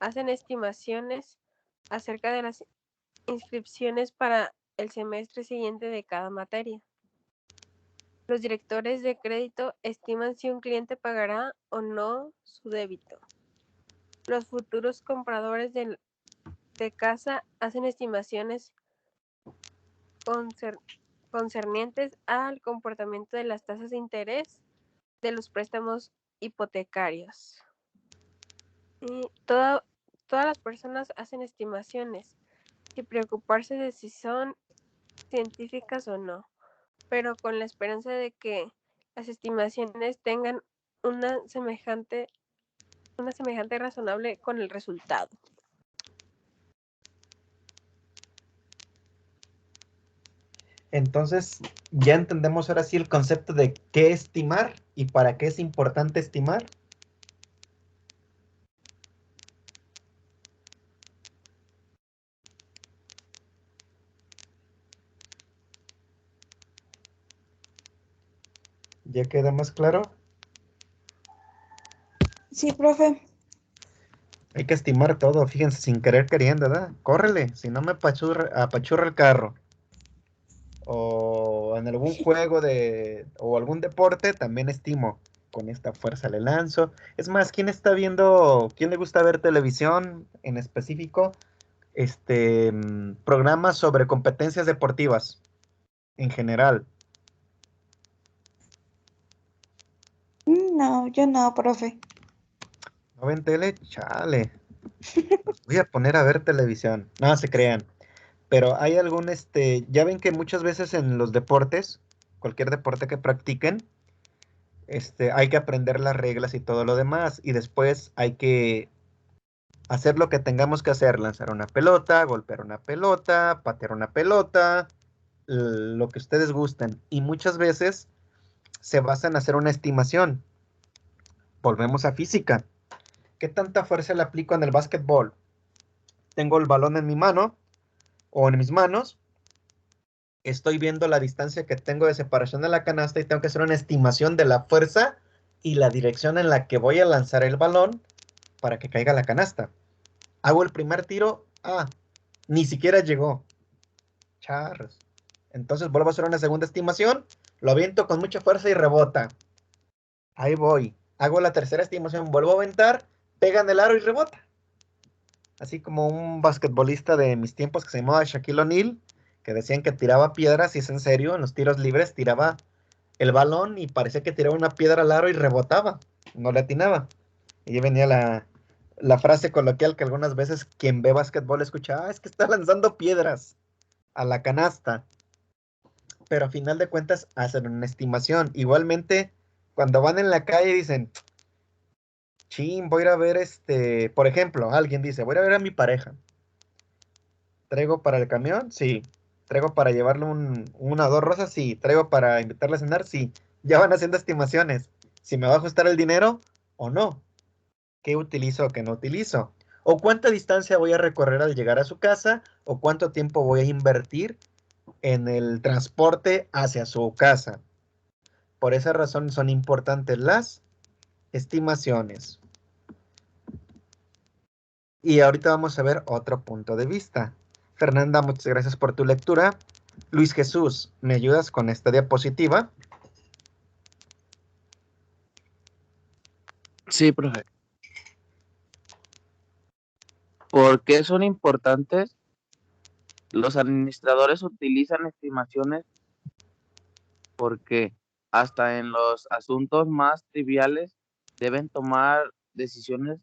S10: hacen estimaciones acerca de las inscripciones para el semestre siguiente de cada materia. Los directores de crédito estiman si un cliente pagará o no su débito. Los futuros compradores de casa hacen estimaciones concernientes al comportamiento de las tasas de interés de los préstamos hipotecarios. Y todas las personas hacen estimaciones, sin preocuparse de si son científicas o no, pero con la esperanza de que las estimaciones tengan una semejante razonable con el resultado.
S2: Entonces, ya entendemos ahora sí el concepto de qué estimar y para qué es importante estimar. ¿Ya queda más claro?
S5: Sí, profe.
S2: Hay que estimar todo, fíjense, sin querer queriendo, ¿verdad? Córrele, si no me apachurra el carro. O en algún juego o algún deporte, también estimo. Con esta fuerza le lanzo. Es más, quién le gusta ver televisión en específico? Programas sobre competencias deportivas en general.
S5: No, yo no, profe.
S2: ¿No ven tele? Chale. Los voy a poner a ver televisión. No se crean. Pero hay ya ven que muchas veces en los deportes, cualquier deporte que practiquen, hay que aprender las reglas y todo lo demás. Y después hay que hacer lo que tengamos que hacer. Lanzar una pelota, golpear una pelota, patear una pelota, lo que ustedes gusten. Y muchas veces se basa en hacer una estimación. Volvemos a física. ¿Qué tanta fuerza le aplico en el básquetbol? Tengo el balón en mi mano o en mis manos. Estoy viendo la distancia que tengo de separación de la canasta y tengo que hacer una estimación de la fuerza y la dirección en la que voy a lanzar el balón para que caiga la canasta. Hago el primer tiro. Ni siquiera llegó. Charros. Entonces vuelvo a hacer una segunda estimación. Lo aviento con mucha fuerza y rebota. Ahí voy. Hago la tercera estimación. Vuelvo a aventar. Pega en el aro y rebota. Así como un basquetbolista de mis tiempos que se llamaba Shaquille O'Neal, que decían que tiraba piedras, y es en serio, en los tiros libres tiraba el balón y parecía que tiraba una piedra al aro y rebotaba, no le atinaba. Y ahí venía la frase coloquial que algunas veces quien ve básquetbol escucha, es que está lanzando piedras a la canasta. Pero a final de cuentas hacen una estimación. Igualmente, cuando van en la calle dicen, chin, voy a ir a ver por ejemplo, alguien dice, voy a ir a ver a mi pareja. ¿Traigo para el camión? Sí. ¿Traigo para llevarle una o dos rosas? Sí. ¿Traigo para invitarle a cenar? Sí. Ya van haciendo estimaciones. Si me va a ajustar el dinero o no. ¿Qué utilizo o qué no utilizo? ¿O cuánta distancia voy a recorrer al llegar a su casa? ¿O cuánto tiempo voy a invertir en el transporte hacia su casa? Por esa razón son importantes las estimaciones. Y ahorita vamos a ver otro punto de vista. Fernanda, muchas gracias por tu lectura. Luis Jesús, ¿me ayudas con esta diapositiva?
S9: Sí, profe. ¿Por qué son importantes? Los administradores utilizan estimaciones porque hasta en los asuntos más triviales deben tomar decisiones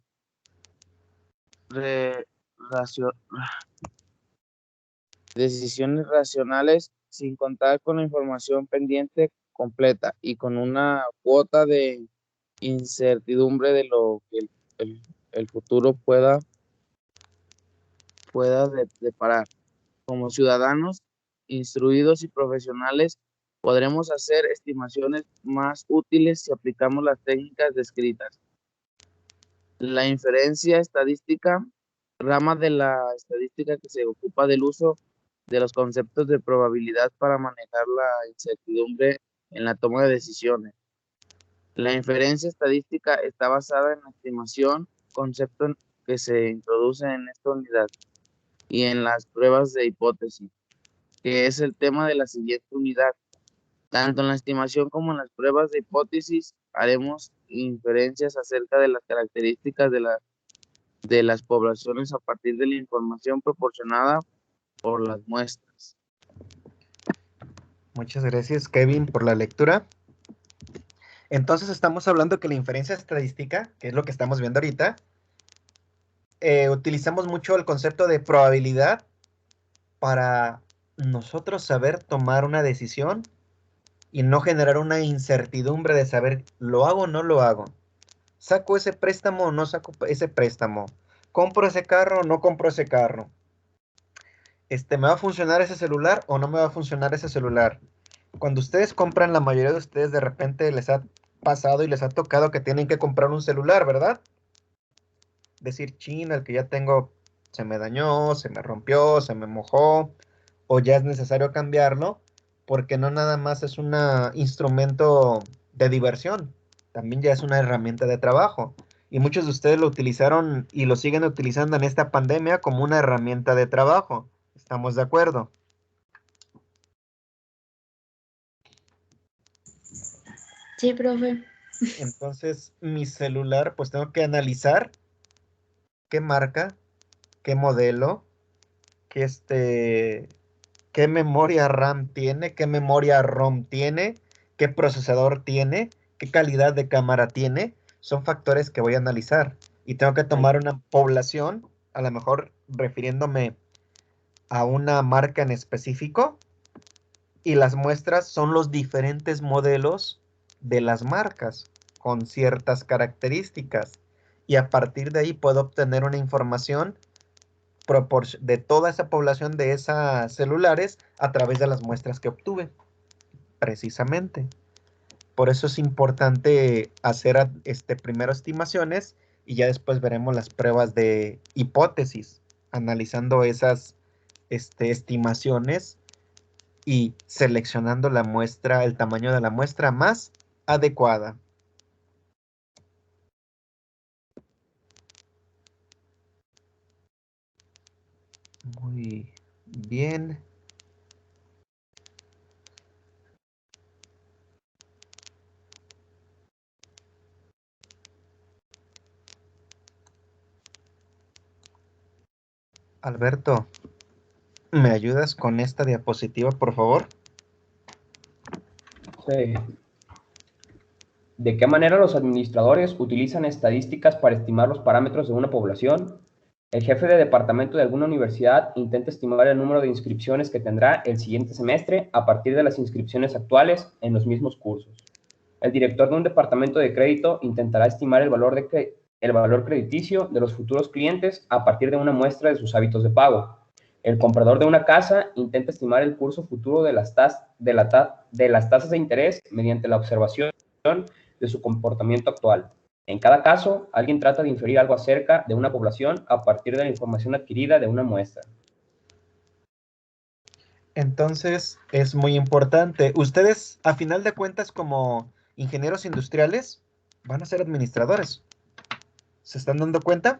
S9: re- racio- decisiones racionales sin contar con la información pendiente completa y con una cuota de incertidumbre de lo que el futuro pueda deparar. Como ciudadanos instruidos y profesionales, podremos hacer estimaciones más útiles si aplicamos las técnicas descritas. La inferencia estadística, rama de la estadística que se ocupa del uso de los conceptos de probabilidad para manejar la incertidumbre en la toma de decisiones. La inferencia estadística está basada en la estimación, concepto que se introduce en esta unidad, y en las pruebas de hipótesis, que es el tema de la siguiente unidad. Tanto en la estimación como en las pruebas de hipótesis haremos inferencias acerca de las características de las poblaciones a partir de la información proporcionada por las muestras.
S2: Muchas gracias, Kevin, por la lectura. Entonces estamos hablando que la inferencia estadística, que es lo que estamos viendo ahorita, utilizamos mucho el concepto de probabilidad para nosotros saber tomar una decisión y no generar una incertidumbre de saber, ¿lo hago o no lo hago? ¿Saco ese préstamo o no saco ese préstamo? ¿Compro ese carro o no compro ese carro? ¿Me va a funcionar ese celular o no me va a funcionar ese celular? Cuando ustedes compran, la mayoría de ustedes de repente les ha pasado y les ha tocado que tienen que comprar un celular, ¿verdad? Decir, chin, el que ya tengo se me dañó, se me rompió, se me mojó, o ya es necesario cambiarlo, porque no nada más es un instrumento de diversión, también ya es una herramienta de trabajo. y muchos de ustedes lo utilizaron y lo siguen utilizando en esta pandemia como una herramienta de trabajo. ¿Estamos de acuerdo?
S5: Sí, profe.
S2: Entonces, mi celular, pues tengo que analizar qué marca, qué modelo, qué memoria RAM tiene, qué memoria ROM tiene, qué procesador tiene, qué calidad de cámara tiene. Son factores que voy a analizar. Y tengo que tomar una población, a lo mejor refiriéndome a una marca en específico, y las muestras son los diferentes modelos de las marcas con ciertas características. Y a partir de ahí puedo obtener una información de toda esa población de esas celulares a través de las muestras que obtuve, precisamente. Por eso es importante hacer primero estimaciones y ya después veremos las pruebas de hipótesis, analizando esas estimaciones y seleccionando la muestra, el tamaño de la muestra más adecuada. Muy bien. Alberto, ¿me ayudas con esta diapositiva, por favor?
S4: Sí. ¿De qué manera los administradores utilizan estadísticas para estimar los parámetros de una población? El jefe de departamento de alguna universidad intenta estimar el número de inscripciones que tendrá el siguiente semestre a partir de las inscripciones actuales en los mismos cursos. El director de un departamento de crédito intentará estimar el valor crediticio de los futuros clientes a partir de una muestra de sus hábitos de pago. El comprador de una casa intenta estimar el curso futuro de las tasas de interés mediante la observación de su comportamiento actual. En cada caso, alguien trata de inferir algo acerca de una población a partir de la información adquirida de una muestra.
S2: Entonces, es muy importante. Ustedes, a final de cuentas, como ingenieros industriales, van a ser administradores. ¿Se están dando cuenta?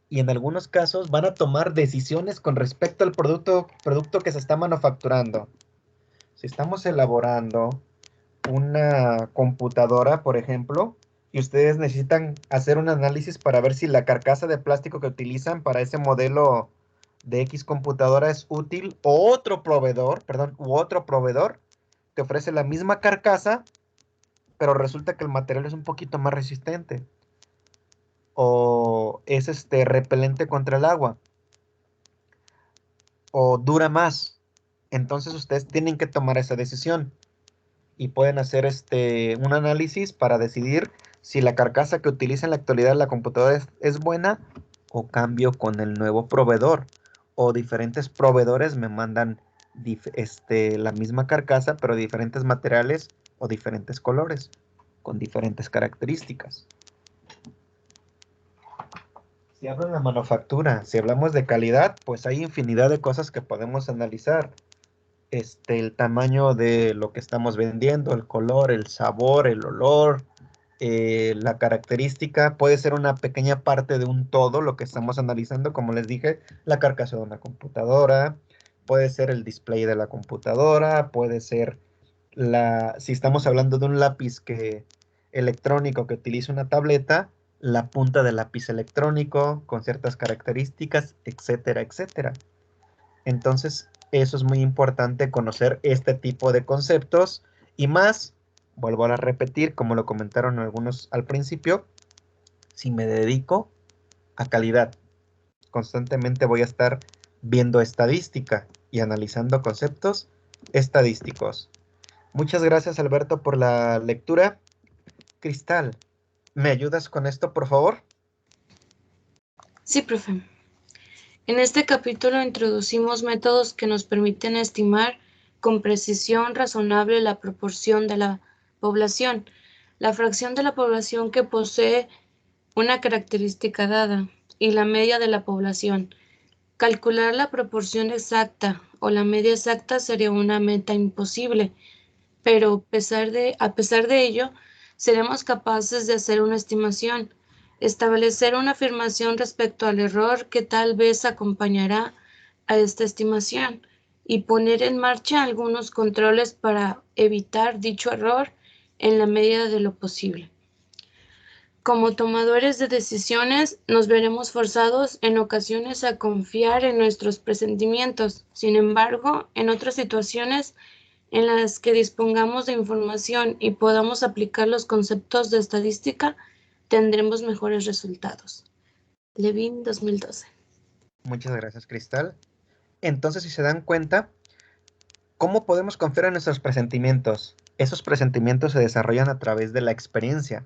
S2: Y en algunos casos van a tomar decisiones con respecto al producto que se está manufacturando. Si estamos elaborando una computadora, por ejemplo, y ustedes necesitan hacer un análisis para ver si la carcasa de plástico que utilizan para ese modelo de X computadora es útil, o otro proveedor te ofrece la misma carcasa, pero resulta que el material es un poquito más resistente o es repelente contra el agua o dura más. Entonces ustedes tienen que tomar esa decisión y pueden hacer un análisis para decidir si la carcasa que utiliza en la actualidad la computadora es buena, o cambio con el nuevo proveedor, o diferentes proveedores me mandan la misma carcasa pero diferentes materiales o diferentes colores con diferentes características. Si hablo de la manufactura, si hablamos de calidad, pues hay infinidad de cosas que podemos analizar. El tamaño de lo que estamos vendiendo, el color, el sabor, el olor, la característica, puede ser una pequeña parte de un todo lo que estamos analizando, como les dije, la carcasa de una computadora, puede ser el display de la computadora, puede ser si estamos hablando de un lápiz electrónico que utiliza una tableta, la punta del lápiz electrónico con ciertas características, etcétera, etcétera. Entonces, eso es muy importante, conocer este tipo de conceptos y más, vuelvo a repetir, como lo comentaron algunos al principio, si me dedico a calidad, constantemente voy a estar viendo estadística y analizando conceptos estadísticos. Muchas gracias, Alberto, por la lectura. Cristal, ¿me ayudas con esto, por favor?
S5: Sí, profe. En este capítulo introducimos métodos que nos permiten estimar con precisión razonable la proporción de la población, la fracción de la población que posee una característica dada y la media de la población. Calcular la proporción exacta o la media exacta sería una meta imposible, pero a pesar de ello, seremos capaces de hacer una estimación, establecer una afirmación respecto al error que tal vez acompañará a esta estimación y poner en marcha algunos controles para evitar dicho error en la medida de lo posible. Como tomadores de decisiones, nos veremos forzados en ocasiones a confiar en nuestros presentimientos. Sin embargo, en otras situaciones en las que dispongamos de información y podamos aplicar los conceptos de estadística, tendremos mejores resultados. Levin, 2012.
S2: Muchas gracias, Cristal. Entonces, si se dan cuenta, ¿cómo podemos confiar en nuestros presentimientos? Esos presentimientos se desarrollan a través de la experiencia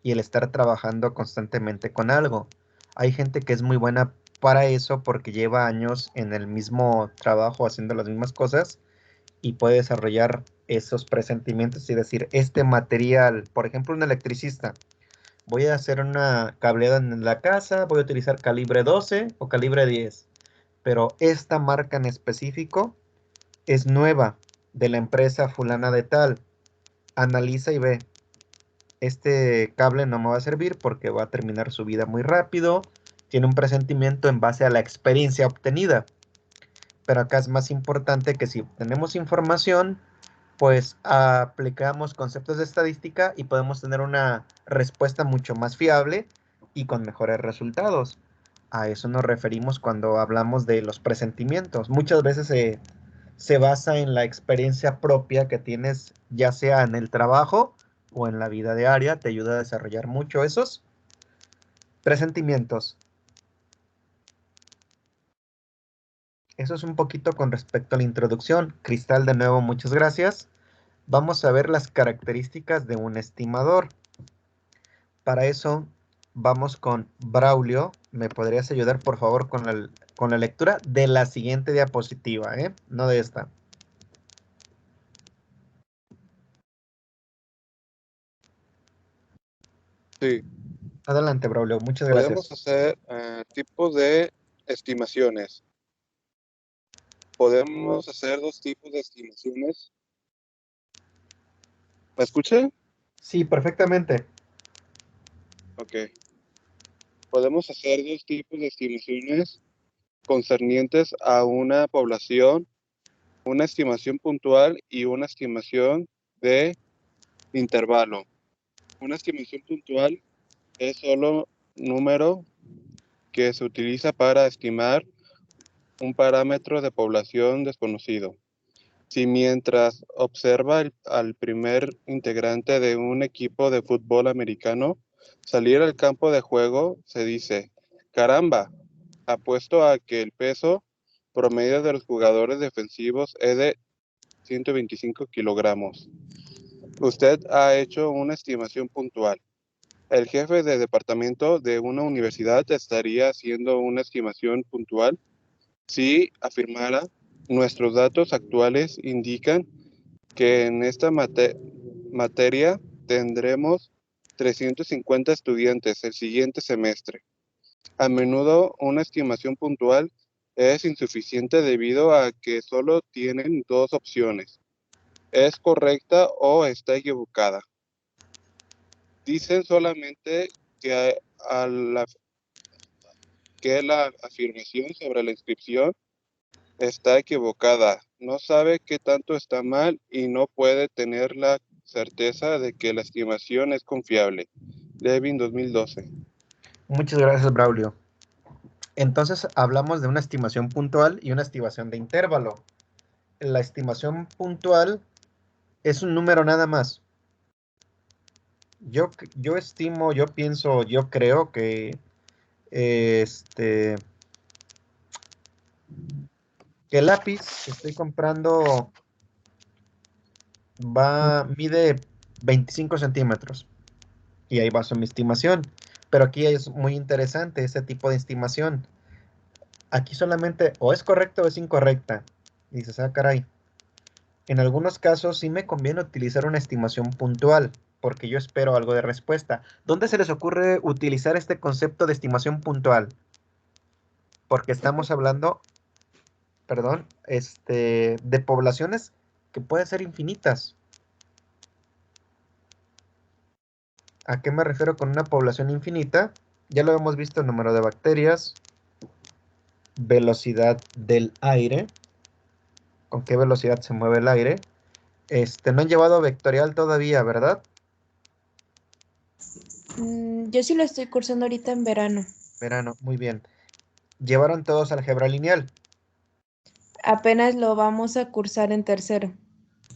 S2: y el estar trabajando constantemente con algo. Hay gente que es muy buena para eso porque lleva años en el mismo trabajo haciendo las mismas cosas y puede desarrollar esos presentimientos y decir, este material, por ejemplo, un electricista, voy a hacer una cableada en la casa, voy a utilizar calibre 12 o calibre 10, pero esta marca en específico es nueva, de la empresa fulana de tal. Analiza y ve, este cable no me va a servir porque va a terminar su vida muy rápido. Tiene un presentimiento en base a la experiencia obtenida. Pero acá es más importante que si obtenemos información, pues aplicamos conceptos de estadística y podemos tener una respuesta mucho más fiable y con mejores resultados. A eso nos referimos cuando hablamos de los presentimientos. Muchas veces se basa en la experiencia propia que tienes, ya sea en el trabajo o en la vida diaria. Te ayuda a desarrollar mucho esos presentimientos. Eso es un poquito con respecto a la introducción. Cristal, de nuevo, muchas gracias. Vamos a ver las características de un estimador. Para eso vamos con Braulio. ¿Me podrías ayudar, por favor, con la lectura de la siguiente diapositiva, no de esta?
S11: Sí,
S2: Adelante, Braulio. Muchas gracias.
S11: podemos hacer tipos de estimaciones. Podemos hacer dos tipos de estimaciones. ¿Me escucha?
S2: Sí, perfectamente.
S11: Ok. Podemos hacer dos tipos de estimaciones concernientes a una población, una estimación puntual y una estimación de intervalo. Una estimación puntual es solo número que se utiliza para estimar un parámetro de población desconocido. Si mientras observa al primer integrante de un equipo de fútbol americano salir al campo de juego, se dice, caramba, apuesto a que el peso promedio de los jugadores defensivos es de 125 kilogramos. Usted ha hecho una estimación puntual. El jefe de departamento de una universidad estaría haciendo una estimación puntual si afirmara, nuestros datos actuales indican que en esta materia tendremos 350 estudiantes el siguiente semestre. A menudo una estimación puntual es insuficiente debido a que solo tienen dos opciones. ¿Es correcta o está equivocada? Dicen solamente que la afirmación sobre la inscripción está equivocada, no sabe qué tanto está mal y no puede tener la certeza de que la estimación es confiable. Levin, 2012.
S2: Muchas gracias, Braulio. Entonces hablamos de una estimación puntual y una estimación de intervalo. La estimación puntual es un número nada más. Yo estimo, yo pienso, yo creo que que el lápiz que estoy comprando mide 25 centímetros y ahí baso mi estimación. Pero aquí es muy interesante este tipo de estimación. Aquí solamente o es correcta o es incorrecta. Y dices, ah, caray. En algunos casos sí me conviene utilizar una estimación puntual, porque yo espero algo de respuesta. ¿Dónde se les ocurre utilizar este concepto de estimación puntual? Porque estamos hablando, perdón, de poblaciones que pueden ser infinitas. ¿A qué me refiero con una población infinita? Ya lo hemos visto, número de bacterias, velocidad del aire, con qué velocidad se mueve el aire. No han llevado vectorial todavía, ¿verdad?
S5: Yo sí lo estoy cursando ahorita en verano.
S2: Verano, muy bien. ¿Llevaron todos álgebra lineal?
S5: Apenas lo vamos a cursar en tercero.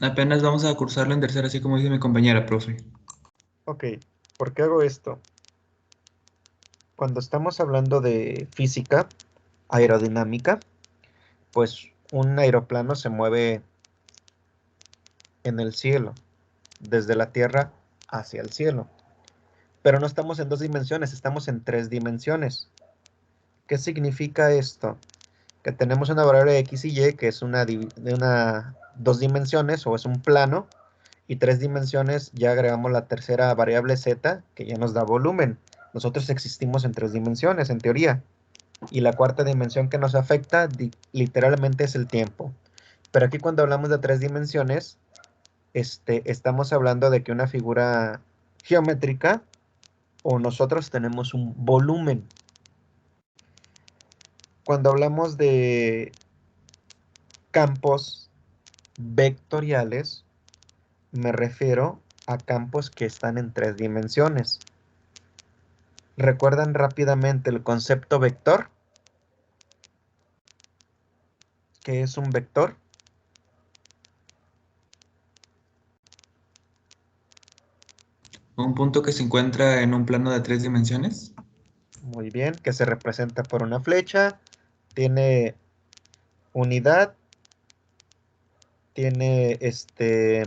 S6: Apenas vamos a cursarlo en tercera, así como dice mi compañera, profe.
S2: Ok, ¿por qué hago esto? Cuando estamos hablando de física aerodinámica, pues un aeroplano se mueve en el cielo, desde la Tierra hacia el cielo. Pero no estamos en 2 dimensiones, estamos en 3 dimensiones. ¿Qué significa esto? Que tenemos una variable X y Y que es de 2 dimensiones o es un plano, y 3 dimensiones ya agregamos la tercera variable Z que ya nos da volumen. Nosotros existimos en 3 dimensiones, en teoría. Y la cuarta dimensión que nos afecta literalmente es el tiempo. Pero aquí cuando hablamos de 3 dimensiones, estamos hablando de que una figura geométrica o nosotros tenemos un volumen. Cuando hablamos de campos vectoriales, me refiero a campos que están en 3 dimensiones. ¿Recuerdan rápidamente el concepto vector? ¿Qué es un vector?
S6: Un punto que se encuentra en un plano de 3 dimensiones.
S2: Muy bien, que se representa por una flecha, tiene unidad, tiene es que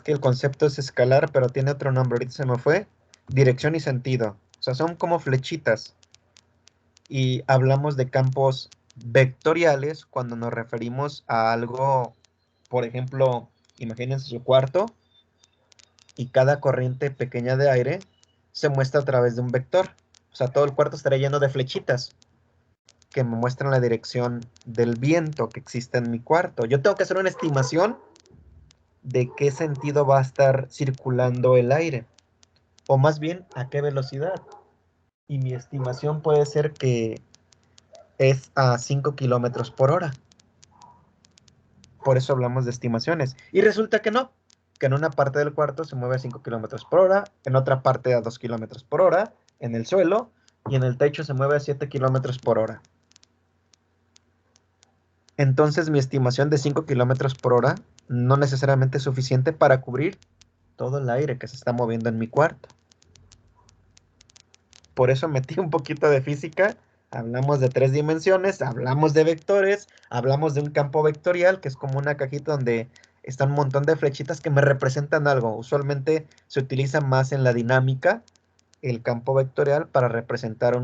S2: el concepto es escalar, pero tiene otro nombre, ahorita se me fue, dirección y sentido. O sea, son como flechitas. Y hablamos de campos vectoriales cuando nos referimos a algo, por ejemplo, imagínense su cuarto y cada corriente pequeña de aire se muestra a través de un vector. O sea, todo el cuarto estará lleno de flechitas que me muestran la dirección del viento que existe en mi cuarto. Yo tengo que hacer una estimación de qué sentido va a estar circulando el aire, o más bien a qué velocidad. Y mi estimación puede ser que es a 5 kilómetros por hora. Por eso hablamos de estimaciones. Y resulta que no, que en una parte del cuarto se mueve a 5 kilómetros por hora, en otra parte a 2 kilómetros por hora, en el suelo, y en el techo se mueve a 7 kilómetros por hora. Entonces mi estimación de 5 kilómetros por hora no necesariamente es suficiente para cubrir todo el aire que se está moviendo en mi cuarto. Por eso metí un poquito de física. Hablamos de 3 dimensiones, hablamos de vectores, hablamos de un campo vectorial, que es como una cajita donde están un montón de flechitas que me representan algo. Usualmente se utiliza más en la dinámica el campo vectorial para representar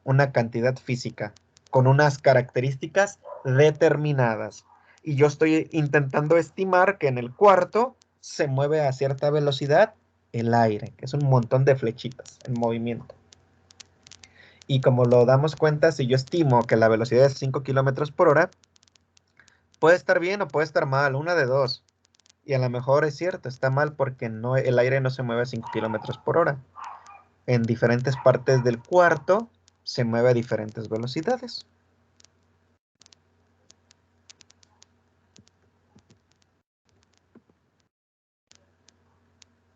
S2: una cantidad física con unas características determinadas. Y yo estoy intentando estimar que en el cuarto se mueve a cierta velocidad el aire, que es un montón de flechitas en movimiento. Y como lo damos cuenta, si yo estimo que la velocidad es 5 kilómetros por hora, puede estar bien o puede estar mal, una de dos. Y a lo mejor es cierto, está mal porque el aire no se mueve a 5 kilómetros por hora. En diferentes partes del cuarto se mueve a diferentes velocidades.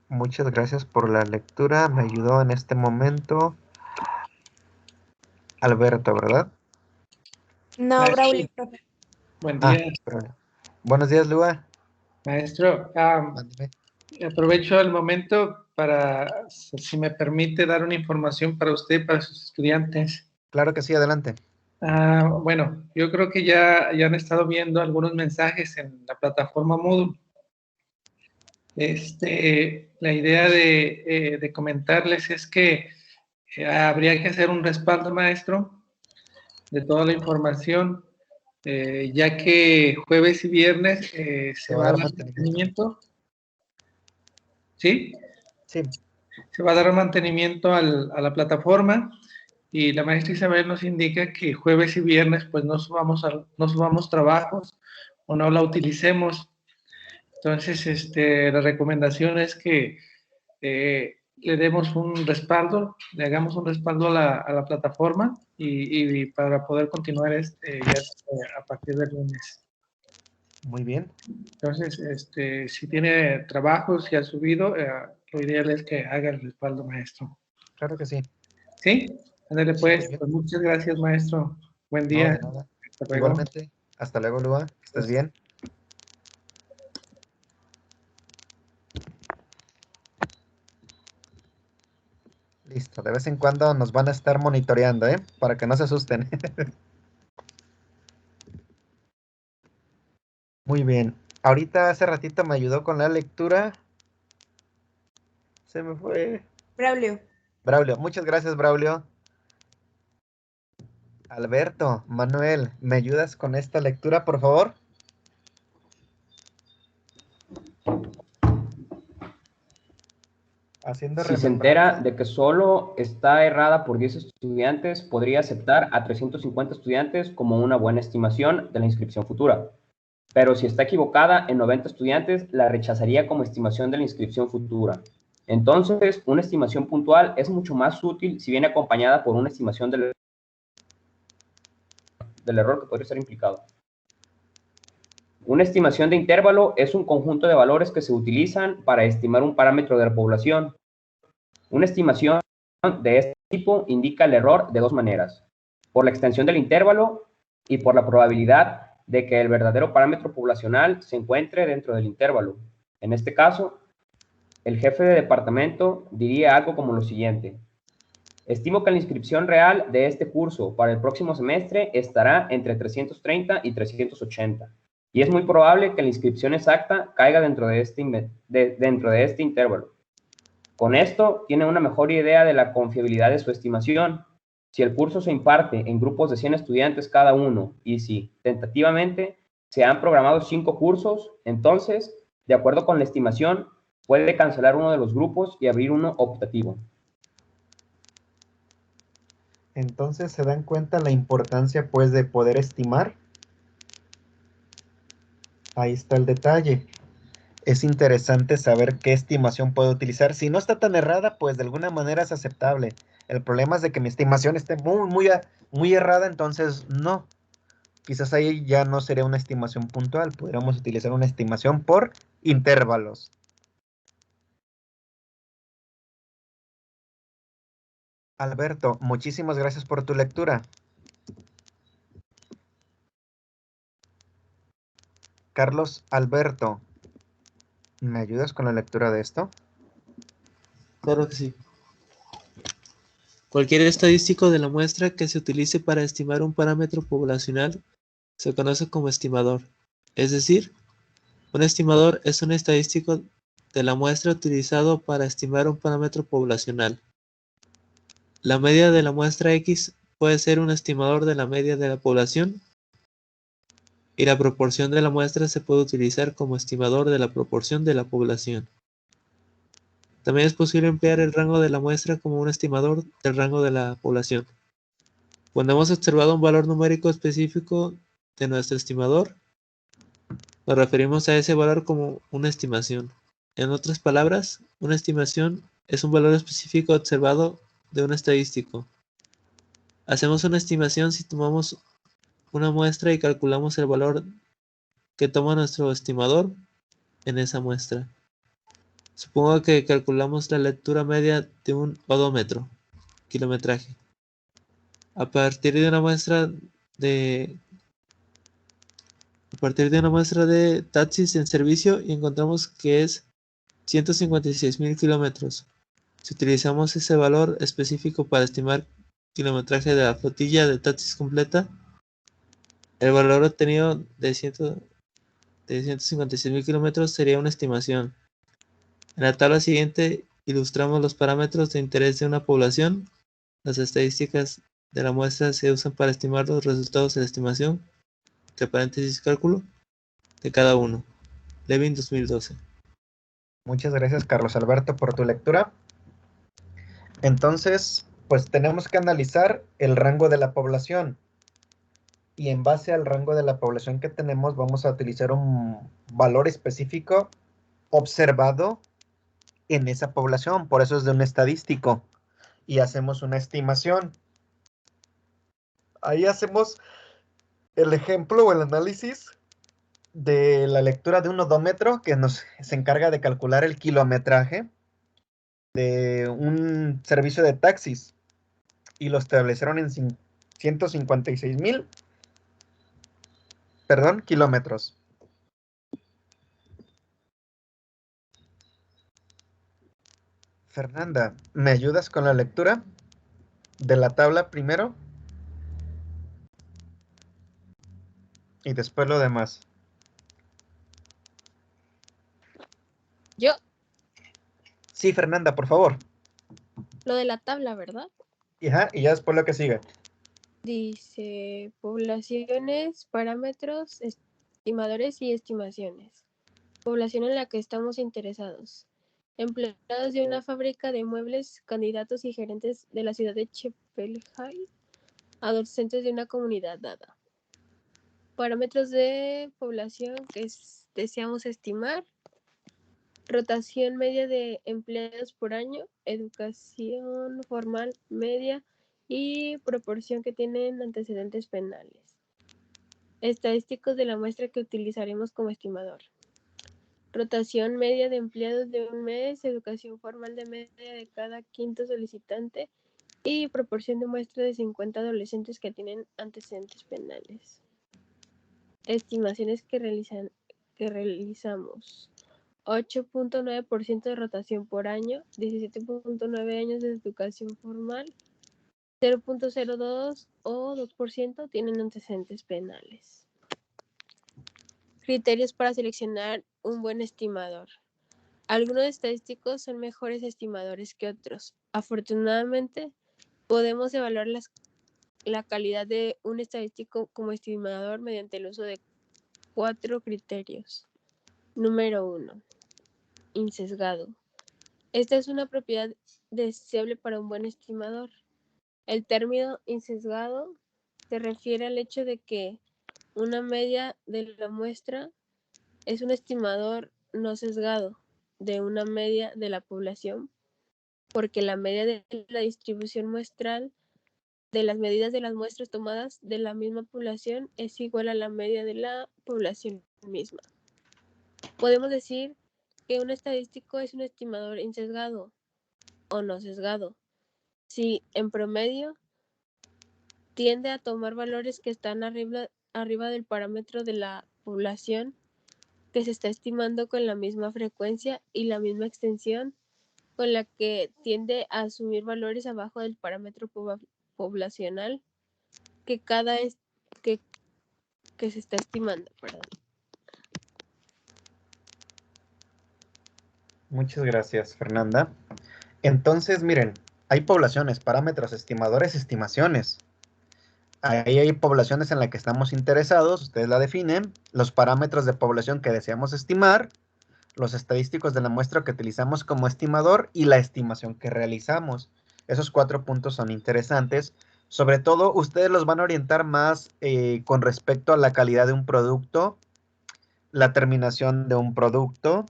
S2: Muchas gracias por la lectura. Me ayudó en este momento Alberto, ¿verdad?
S5: No,
S12: Maestro,
S5: Braulio, profe.
S12: buen día,
S2: Buenos días, Lua.
S12: maestro.
S2: Mándeme.
S12: Aprovecho el momento para, si me permite, dar una información para usted y para sus estudiantes.
S2: Claro que sí, adelante.
S12: Bueno, yo creo que ya han estado viendo algunos mensajes en la plataforma Moodle. La idea de comentarles es que habría que hacer un respaldo, maestro, de toda la información, ya que jueves y viernes se va a dar mantenimiento. ¿Sí?
S2: Sí.
S12: Se va a dar mantenimiento a la plataforma y la maestra Isabel nos indica que jueves y viernes pues no subamos trabajos o no la utilicemos. Entonces, la recomendación es que le demos un respaldo, le hagamos un respaldo a la plataforma y para poder continuar a partir del lunes.
S2: Muy bien.
S12: Entonces, si tiene trabajo, si ha subido, lo ideal es que haga el respaldo, maestro.
S2: Claro que sí.
S12: ¿Sí? Ándale pues, pues muchas gracias, maestro. Buen
S2: No,
S12: día.
S2: de nada.
S12: Hasta luego.
S2: Igualmente. Hasta luego, Lua. Que estés bien. Listo. De vez en cuando nos van a estar monitoreando, ¿eh? Para que no se asusten. Muy bien. Ahorita hace ratito me ayudó con la lectura. Se me fue.
S5: Braulio.
S2: Braulio. Muchas gracias, Braulio. Alberto, Manuel, ¿me ayudas con esta lectura, por favor? Haciendo
S4: Si se entera
S2: remembranza.
S4: de que solo está errada por 10 estudiantes, podría aceptar a 350 estudiantes como una buena estimación de la inscripción futura. Pero si está equivocada en 90 estudiantes, la rechazaría como estimación de la inscripción futura. Entonces, una estimación puntual es mucho más útil si viene acompañada por una estimación del error que podría ser implicado. Una estimación de intervalo es un conjunto de valores que se utilizan para estimar un parámetro de la población. Una estimación de este tipo indica el error de dos maneras: por la extensión del intervalo y por la probabilidad de que el verdadero parámetro poblacional se encuentre dentro del intervalo. En este caso, el jefe de departamento diría algo como lo siguiente: estimo que la inscripción real de este curso para el próximo semestre estará entre 330 y 380. Y es muy probable que la inscripción exacta caiga dentro de este intervalo. Con esto, tiene una mejor idea de la confiabilidad de su estimación. Si el curso se imparte en grupos de 100 estudiantes cada uno y si, tentativamente, se han programado 5 cursos, entonces, de acuerdo con la estimación, puede cancelar uno de los grupos y abrir uno optativo.
S2: Entonces, ¿se dan cuenta la importancia, pues, de poder estimar? Ahí está el detalle. Es interesante saber qué estimación puedo utilizar. Si no está tan errada, pues de alguna manera es aceptable. El problema es de que mi estimación esté muy errada, entonces no. Quizás ahí ya no sería una estimación puntual. Podríamos utilizar una estimación por intervalos. Alberto, muchísimas gracias por tu lectura. Carlos Alberto, ¿me ayudas con la lectura de esto?
S13: Claro que sí. Cualquier estadístico de la muestra que se utilice para estimar un parámetro poblacional se conoce como estimador. Es decir, un estimador es un estadístico de la muestra utilizado para estimar un parámetro poblacional. La media de la muestra X puede ser un estimador de la media de la población, y la proporción de la muestra se puede utilizar como estimador de la proporción de la población. También es posible emplear el rango de la muestra como un estimador del rango de la población. Cuando hemos observado un valor numérico específico de nuestro estimador, nos referimos a ese valor como una estimación. En otras palabras, una estimación es un valor específico observado de un estadístico. Hacemos una estimación si tomamos una muestra y calculamos el valor que toma nuestro estimador en esa muestra. Supongo que calculamos la lectura media de un odómetro, kilometraje. A partir de una muestra de taxis en servicio y encontramos que es 156.000 kilómetros. Si utilizamos ese valor específico para estimar kilometraje de la flotilla de taxis completa, el valor obtenido de 156.000 kilómetros sería una estimación. En la tabla siguiente ilustramos los parámetros de interés de una población. Las estadísticas de la muestra se usan para estimar los resultados de la estimación, entre paréntesis cálculo, de cada uno. Levin 2012.
S2: Muchas gracias, Carlos Alberto, por tu lectura. Entonces, pues tenemos que analizar el rango de la población. Y en base al rango de la población que tenemos, vamos a utilizar un valor específico observado en esa población, por eso es de un estadístico. Y hacemos una estimación. Ahí hacemos el ejemplo o el análisis de la lectura de un odómetro que se encarga de calcular el kilometraje de un servicio de taxis y lo establecieron en 156,000, kilómetros. Fernanda, ¿me ayudas con la lectura de la tabla primero? Y después lo demás.
S10: Yo,
S2: Sí, Fernanda, por favor.
S10: lo de la tabla, ¿verdad?
S2: Ajá, y ya después lo que sigue.
S10: Dice poblaciones, parámetros, estimadores y estimaciones. Población en la que estamos interesados. Empleados de una fábrica de muebles, candidatos y gerentes de la ciudad de Chepelhay, adolescentes de una comunidad dada. Parámetros de población que deseamos estimar. Rotación media de empleados por año, educación formal media y proporción que tienen antecedentes penales. Estadísticos de la muestra que utilizaremos como estimador. Rotación media de empleados de un mes, educación formal de media de cada quinto solicitante y proporción de muestra de 50 adolescentes que tienen antecedentes penales. Estimaciones que realizamos. 8.9% de rotación por año, 17.9 años de educación formal, 0.02 o 2% tienen antecedentes penales. Criterios para seleccionar un buen estimador. Algunos estadísticos son mejores estimadores que otros. Afortunadamente, podemos evaluar la calidad de un estadístico como estimador mediante el uso de 4 criterios. Número 1. Insesgado. Esta es una propiedad deseable para un buen estimador. El término insesgado se refiere al hecho de que una media de la muestra es un estimador no sesgado de una media de la población, porque la media de la distribución muestral de las medidas de las muestras tomadas de la misma población es igual a la media de la población misma. Podemos decir que un estadístico es un estimador insesgado o no sesgado si en promedio tiende a tomar valores que están arriba del parámetro de la población que se está estimando con la misma frecuencia y la misma extensión con la que tiende a asumir valores abajo del parámetro poblacional que que se está estimando. Perdón.
S2: Muchas gracias, Fernanda. Entonces, miren, hay poblaciones, parámetros, estimadores, estimaciones. Ahí hay poblaciones en las que estamos interesados, ustedes la definen, los parámetros de población que deseamos estimar, los estadísticos de la muestra que utilizamos como estimador y la estimación que realizamos. Esos 4 puntos son interesantes. Sobre todo, ustedes los van a orientar más con respecto a la calidad de un producto, la terminación de un producto,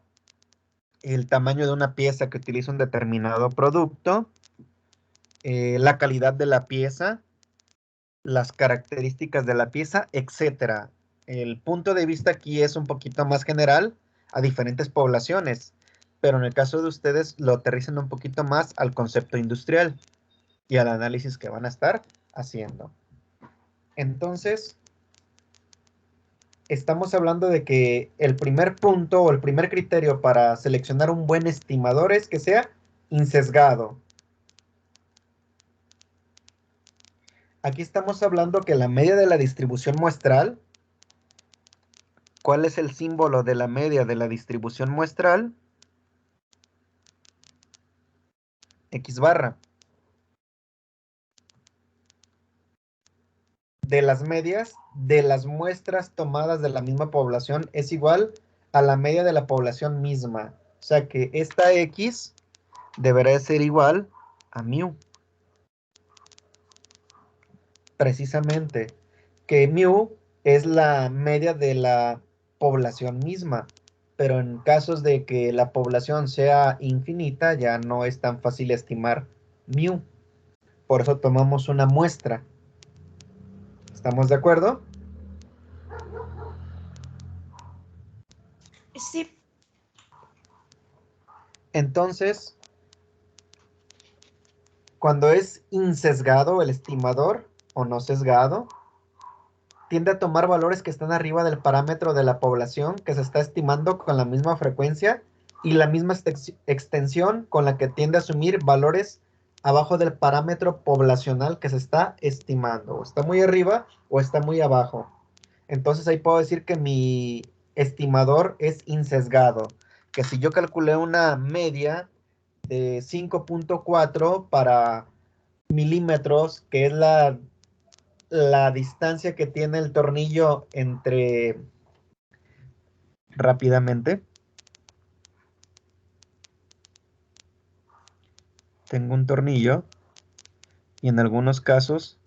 S2: el tamaño de una pieza que utiliza un determinado producto, la calidad de la pieza, las características de la pieza, etcétera. El punto de vista aquí es un poquito más general a diferentes poblaciones, pero en el caso de ustedes lo aterrizan un poquito más al concepto industrial y al análisis que van a estar haciendo. Entonces, estamos hablando de que el primer punto o el primer criterio para seleccionar un buen estimador es que sea insesgado. Aquí estamos hablando que la media de la distribución muestral, ¿cuál es el símbolo de la media de la distribución muestral? X barra. De las medias de las muestras tomadas de la misma población es igual a la media de la población misma. O sea que esta X deberá ser igual a mu. Precisamente, que mu es la media de la población misma, pero en casos de que la población sea infinita, ya no es tan fácil estimar mu. Por eso tomamos una muestra. ¿Estamos de acuerdo?
S5: Sí.
S2: Entonces, cuando es insesgado el estimador o no sesgado, tiende a tomar valores que están arriba del parámetro de la población que se está estimando con la misma frecuencia y la misma extensión con la que tiende a asumir valores abajo del parámetro poblacional que se está estimando. O está muy arriba o está muy abajo. Entonces ahí puedo decir que mi estimador es insesgado. Que si yo calculé una media de 5.4 para milímetros, que es la distancia que tiene el tornillo entre, rápidamente, tengo un tornillo y en algunos casos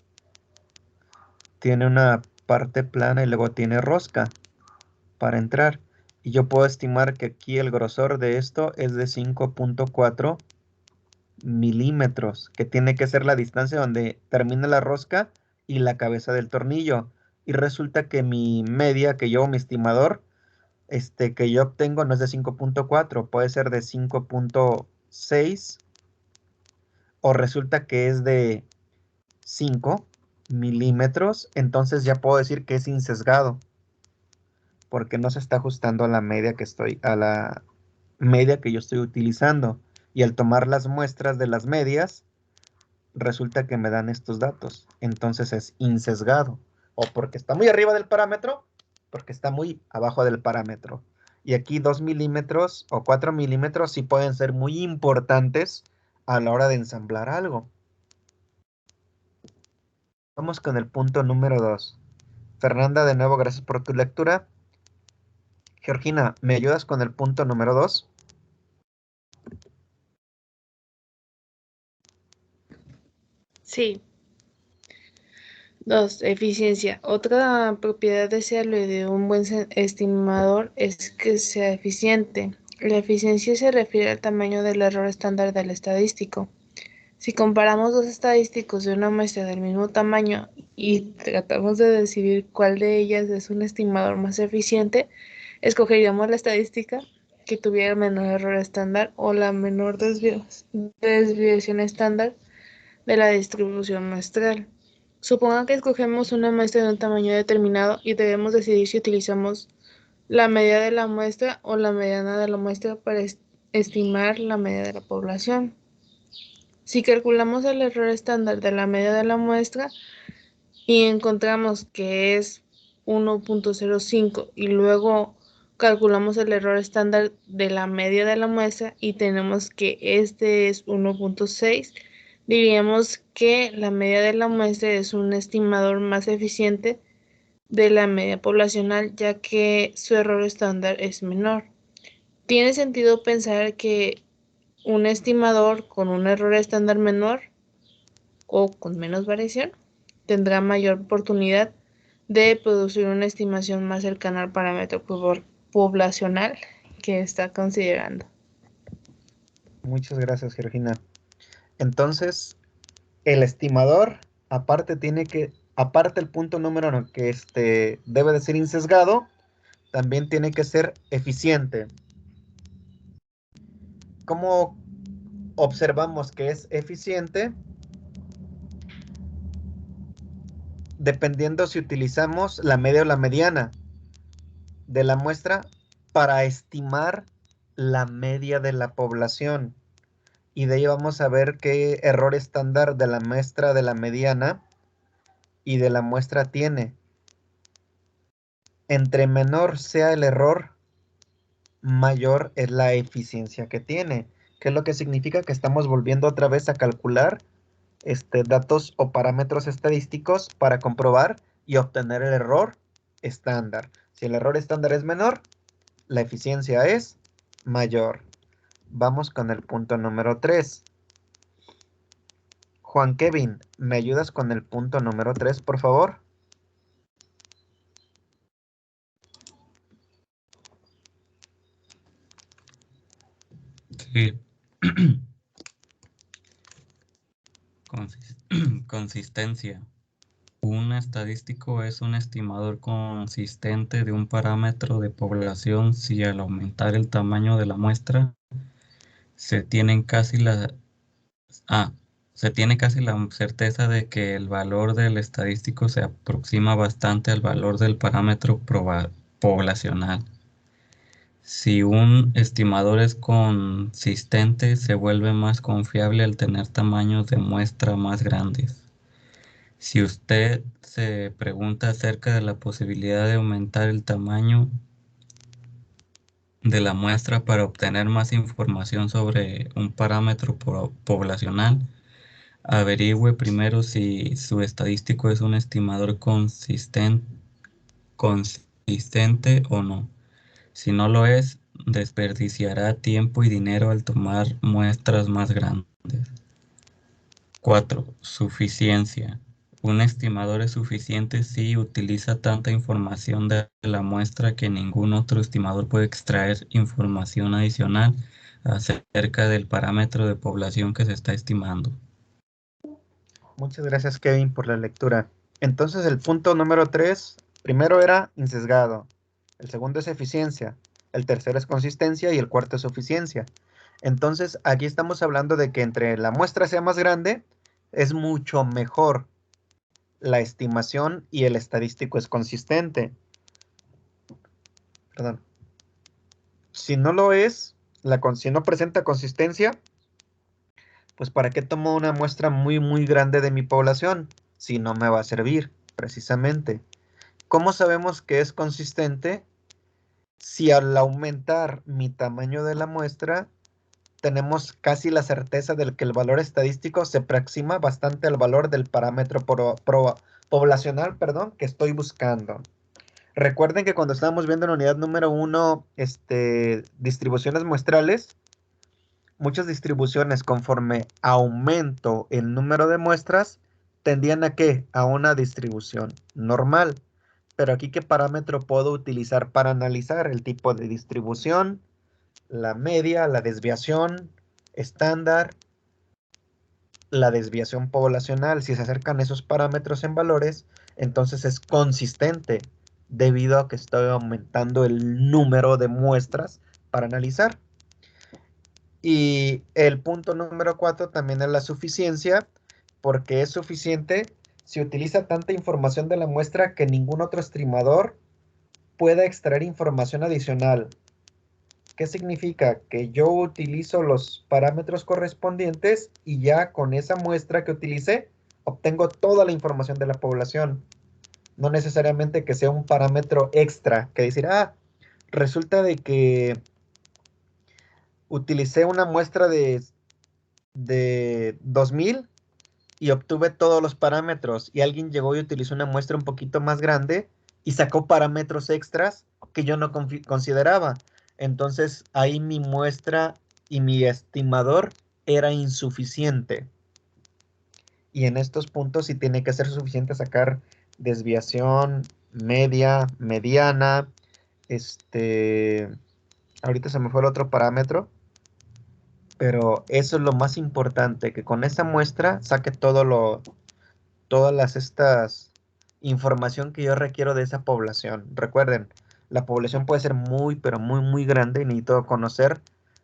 S2: tiene una parte plana y luego tiene rosca para entrar. Y yo puedo estimar que aquí el grosor de esto es de 5.4 milímetros, que tiene que ser la distancia donde termina la rosca y la cabeza del tornillo. Y resulta que mi media, que yo, mi estimador, que yo obtengo no es de 5.4, puede ser de 5.6 o resulta que es de 5 milímetros, entonces ya puedo decir que es insesgado porque no se está ajustando a la media que yo estoy utilizando. Y al tomar las muestras de las medias, resulta que me dan estos datos. Entonces es insesgado. O porque está muy arriba del parámetro, porque está muy abajo del parámetro. Y aquí 2 milímetros o 4 milímetros sí pueden ser muy importantes a la hora de ensamblar algo. Vamos con el punto número 2. Fernanda, de nuevo, gracias por tu lectura. Georgina, ¿me ayudas con el punto número 2?
S8: Sí. 2. Eficiencia. Otra propiedad deseable de un buen estimador es que sea eficiente. La eficiencia se refiere al tamaño del error estándar del estadístico. Si comparamos dos estadísticos de una muestra del mismo tamaño y tratamos de decidir cuál de ellas es un estimador más eficiente, escogeríamos la estadística que tuviera menor error estándar o la menor desviación estándar de la distribución muestral. Suponga que escogemos una muestra de un tamaño determinado y debemos decidir si utilizamos la media de la muestra o la mediana de la muestra para estimar la media de la población. Si calculamos el error estándar de la media de la muestra y encontramos que es 1.05 y luego calculamos el error estándar de la media de la muestra y tenemos que este es 1.6, diríamos que la media de la muestra es un estimador más eficiente de la media poblacional, ya que su error estándar es menor. Tiene sentido pensar que un estimador con un error estándar menor o con menos variación tendrá mayor oportunidad de producir una estimación más cercana al parámetro poblacional que está considerando.
S2: Muchas gracias, Georgina. Entonces, el estimador, aparte el punto número uno, que debe de ser insesgado, también tiene que ser eficiente. ¿Cómo observamos que es eficiente? Dependiendo si utilizamos la media o la mediana de la muestra para estimar la media de la población. Y de ahí vamos a ver qué error estándar de la muestra de la mediana y de la muestra tiene. Entre menor sea el error, mayor es la eficiencia que tiene. ¿Qué es lo que significa? Que estamos volviendo otra vez a calcular datos o parámetros estadísticos para comprobar y obtener el error estándar. Si el error estándar es menor, la eficiencia es mayor. Vamos con el punto número 3. Juan Kevin, ¿me ayudas con el punto número 3, por favor?
S7: Sí. Consistencia. Un estadístico es un estimador consistente de un parámetro de población si al aumentar el tamaño de la muestra se tiene casi la certeza de que el valor del estadístico se aproxima bastante al valor del parámetro poblacional. Si un estimador es consistente, se vuelve más confiable al tener tamaños de muestra más grandes. Si usted se pregunta acerca de la posibilidad de aumentar el tamaño de la muestra para obtener más información sobre un parámetro poblacional, averigüe primero si su estadístico es un estimador consistente o no. Si no lo es, desperdiciará tiempo y dinero al tomar muestras más grandes. 4. Suficiencia. Un estimador es suficiente si utiliza tanta información de la muestra que ningún otro estimador puede extraer información adicional acerca del parámetro de población que se está estimando.
S2: Muchas gracias, Kevin, por la lectura. Entonces, el punto número 3, primero era insesgado, el segundo es eficiencia, el tercero es consistencia y el cuarto es suficiencia. Entonces, aquí estamos hablando de que entre la muestra sea más grande, es mucho mejor la estimación y el estadístico es consistente. Perdón. Si no lo es, si no presenta consistencia, pues ¿para qué tomo una muestra muy, muy grande de mi población? Si no me va a servir, precisamente. ¿Cómo sabemos que es consistente? Si al aumentar mi tamaño de la muestra, tenemos casi la certeza de que el valor estadístico se aproxima bastante al valor del parámetro poblacional, que estoy buscando. Recuerden que cuando estábamos viendo en la unidad número 1, distribuciones muestrales, muchas distribuciones conforme aumento el número de muestras, tendían a ¿qué? A una distribución normal. Pero aquí, ¿qué parámetro puedo utilizar para analizar el tipo de distribución? La media, la desviación estándar, la desviación poblacional. Si se acercan esos parámetros en valores, entonces es consistente debido a que estoy aumentando el número de muestras para analizar. Y el punto número 4 también es la suficiencia, porque es suficiente si utiliza tanta información de la muestra que ningún otro estimador pueda extraer información adicional. ¿Qué significa? Que yo utilizo los parámetros correspondientes y ya con esa muestra que utilicé, obtengo toda la información de la población. No necesariamente que sea un parámetro extra, que decir, resulta de que utilicé una muestra de 2000 y obtuve todos los parámetros y alguien llegó y utilizó una muestra un poquito más grande y sacó parámetros extras que yo no consideraba. Entonces ahí mi muestra y mi estimador era insuficiente. Y en estos puntos sí tiene que ser suficiente sacar desviación, media, mediana, ahorita se me fue el otro parámetro, pero eso es lo más importante, que con esa muestra saque todas estas información que yo requiero de esa población. Recuerden, la población puede ser muy, pero muy, muy grande y necesito conocer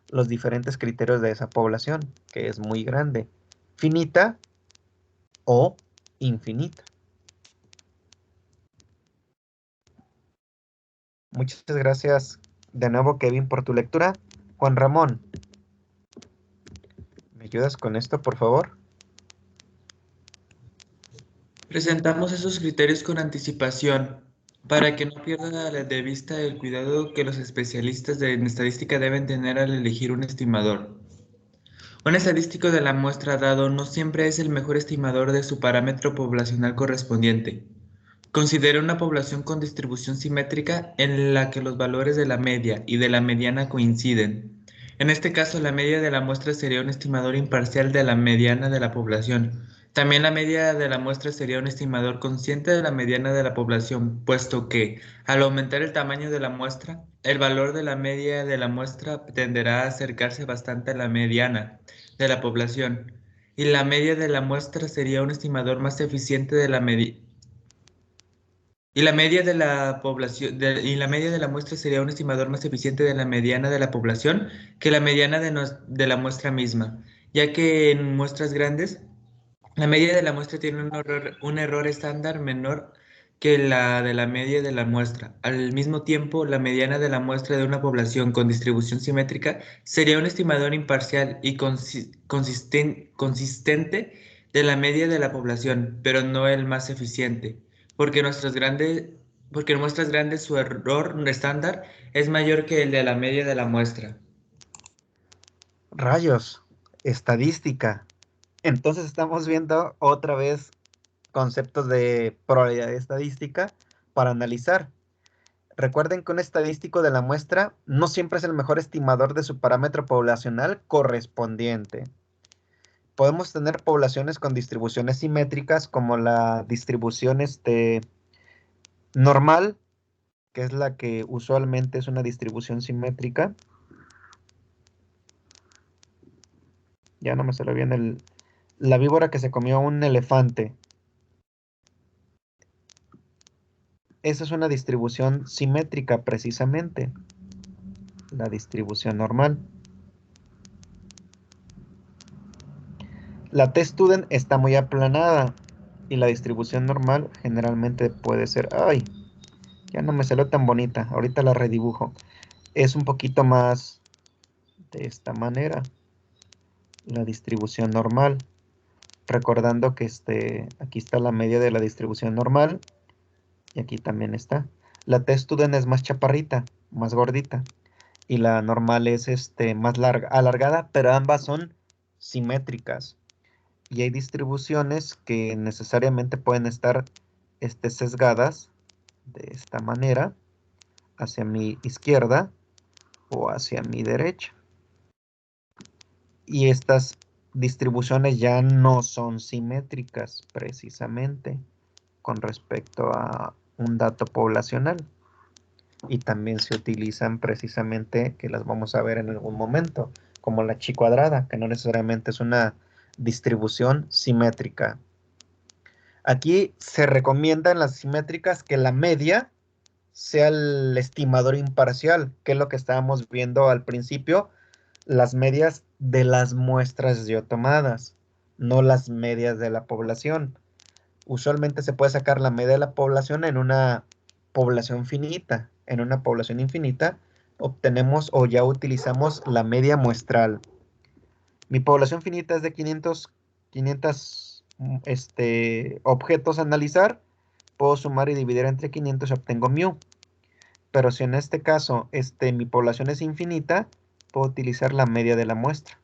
S2: los diferentes criterios de esa población, que es muy grande, finita o infinita. Muchas gracias de nuevo, Kevin, por tu lectura. Juan Ramón, ¿me ayudas con esto, por favor?
S6: Presentamos esos criterios con anticipación para que no pierda de vista el cuidado que los especialistas en estadística deben tener al elegir un estimador. Un estadístico de la muestra dado no siempre es el mejor estimador de su parámetro poblacional correspondiente. Considere una población con distribución simétrica en la que los valores de la media y de la mediana coinciden. En este caso, la media de la muestra sería un estimador imparcial de la mediana de la población, También la media de la muestra sería un estimador consciente de la mediana de la población, puesto que, al aumentar el tamaño de la muestra, el valor de la media de la muestra tenderá a acercarse bastante a la mediana de la población, y la media de la muestra sería un estimador más eficiente de la media. Y la media de la población, y la media de la muestra sería un estimador más eficiente de la mediana de la población que la mediana de la muestra misma, ya que en muestras grandes, la media de la muestra tiene un error estándar menor que la de la media de la muestra. Al mismo tiempo, la mediana de la muestra de una población con distribución simétrica sería un estimador imparcial y consistente de la media de la población, pero no el más eficiente, porque porque en muestras grandes su error estándar es mayor que el de la media de la muestra.
S2: Rayos, estadística. Entonces estamos viendo otra vez conceptos de probabilidad estadística para analizar. Recuerden que un estadístico de la muestra no siempre es el mejor estimador de su parámetro poblacional correspondiente. Podemos tener poblaciones con distribuciones simétricas como la distribución normal, que es la que usualmente es una distribución simétrica. Ya no me salió bien la víbora que se comió un elefante. Esa es una distribución simétrica precisamente. La distribución normal. La t-student está muy aplanada y la distribución normal generalmente puede ser... ¡Ay! Ya no me salió tan bonita. Ahorita la redibujo. Es un poquito más de esta manera. La distribución normal. Recordando que aquí está la media de la distribución normal. Y aquí también está. La t-student es más chaparrita, más gordita. Y la normal es más alargada, pero ambas son simétricas. Y hay distribuciones que necesariamente pueden estar sesgadas de esta manera, hacia mi izquierda o hacia mi derecha. Y estas distribuciones ya no son simétricas precisamente con respecto a un dato poblacional. Y también se utilizan precisamente, que las vamos a ver en algún momento, como la chi cuadrada, que no necesariamente es una distribución simétrica. Aquí se recomienda en las simétricas que la media sea el estimador imparcial, que es lo que estábamos viendo al principio, las medias de las muestras ya tomadas, no las medias de la población. Usualmente se puede sacar la media de la población en una población finita. En una población infinita obtenemos o ya utilizamos la media muestral. Mi población finita es de 500 objetos a analizar. Puedo sumar y dividir entre 500 y obtengo mu. Pero si en este caso mi población es infinita, puedo utilizar la media de la muestra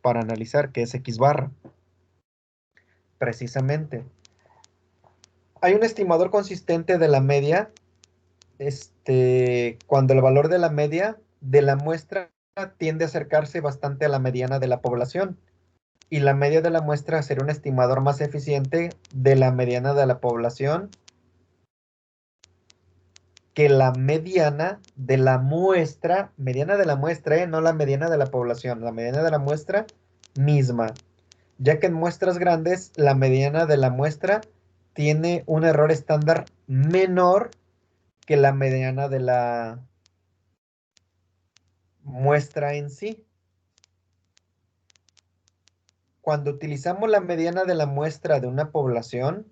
S2: para analizar, que es X barra. Precisamente. Hay un estimador consistente de la media, cuando el valor de la media de la muestra tiende a acercarse bastante a la mediana de la población. Y la media de la muestra será un estimador más eficiente de la mediana de la población que la mediana de la muestra, no la mediana de la población, la mediana de la muestra misma, ya que en muestras grandes la mediana de la muestra tiene un error estándar menor que la mediana de la muestra en sí. Cuando utilizamos la mediana de la muestra de una población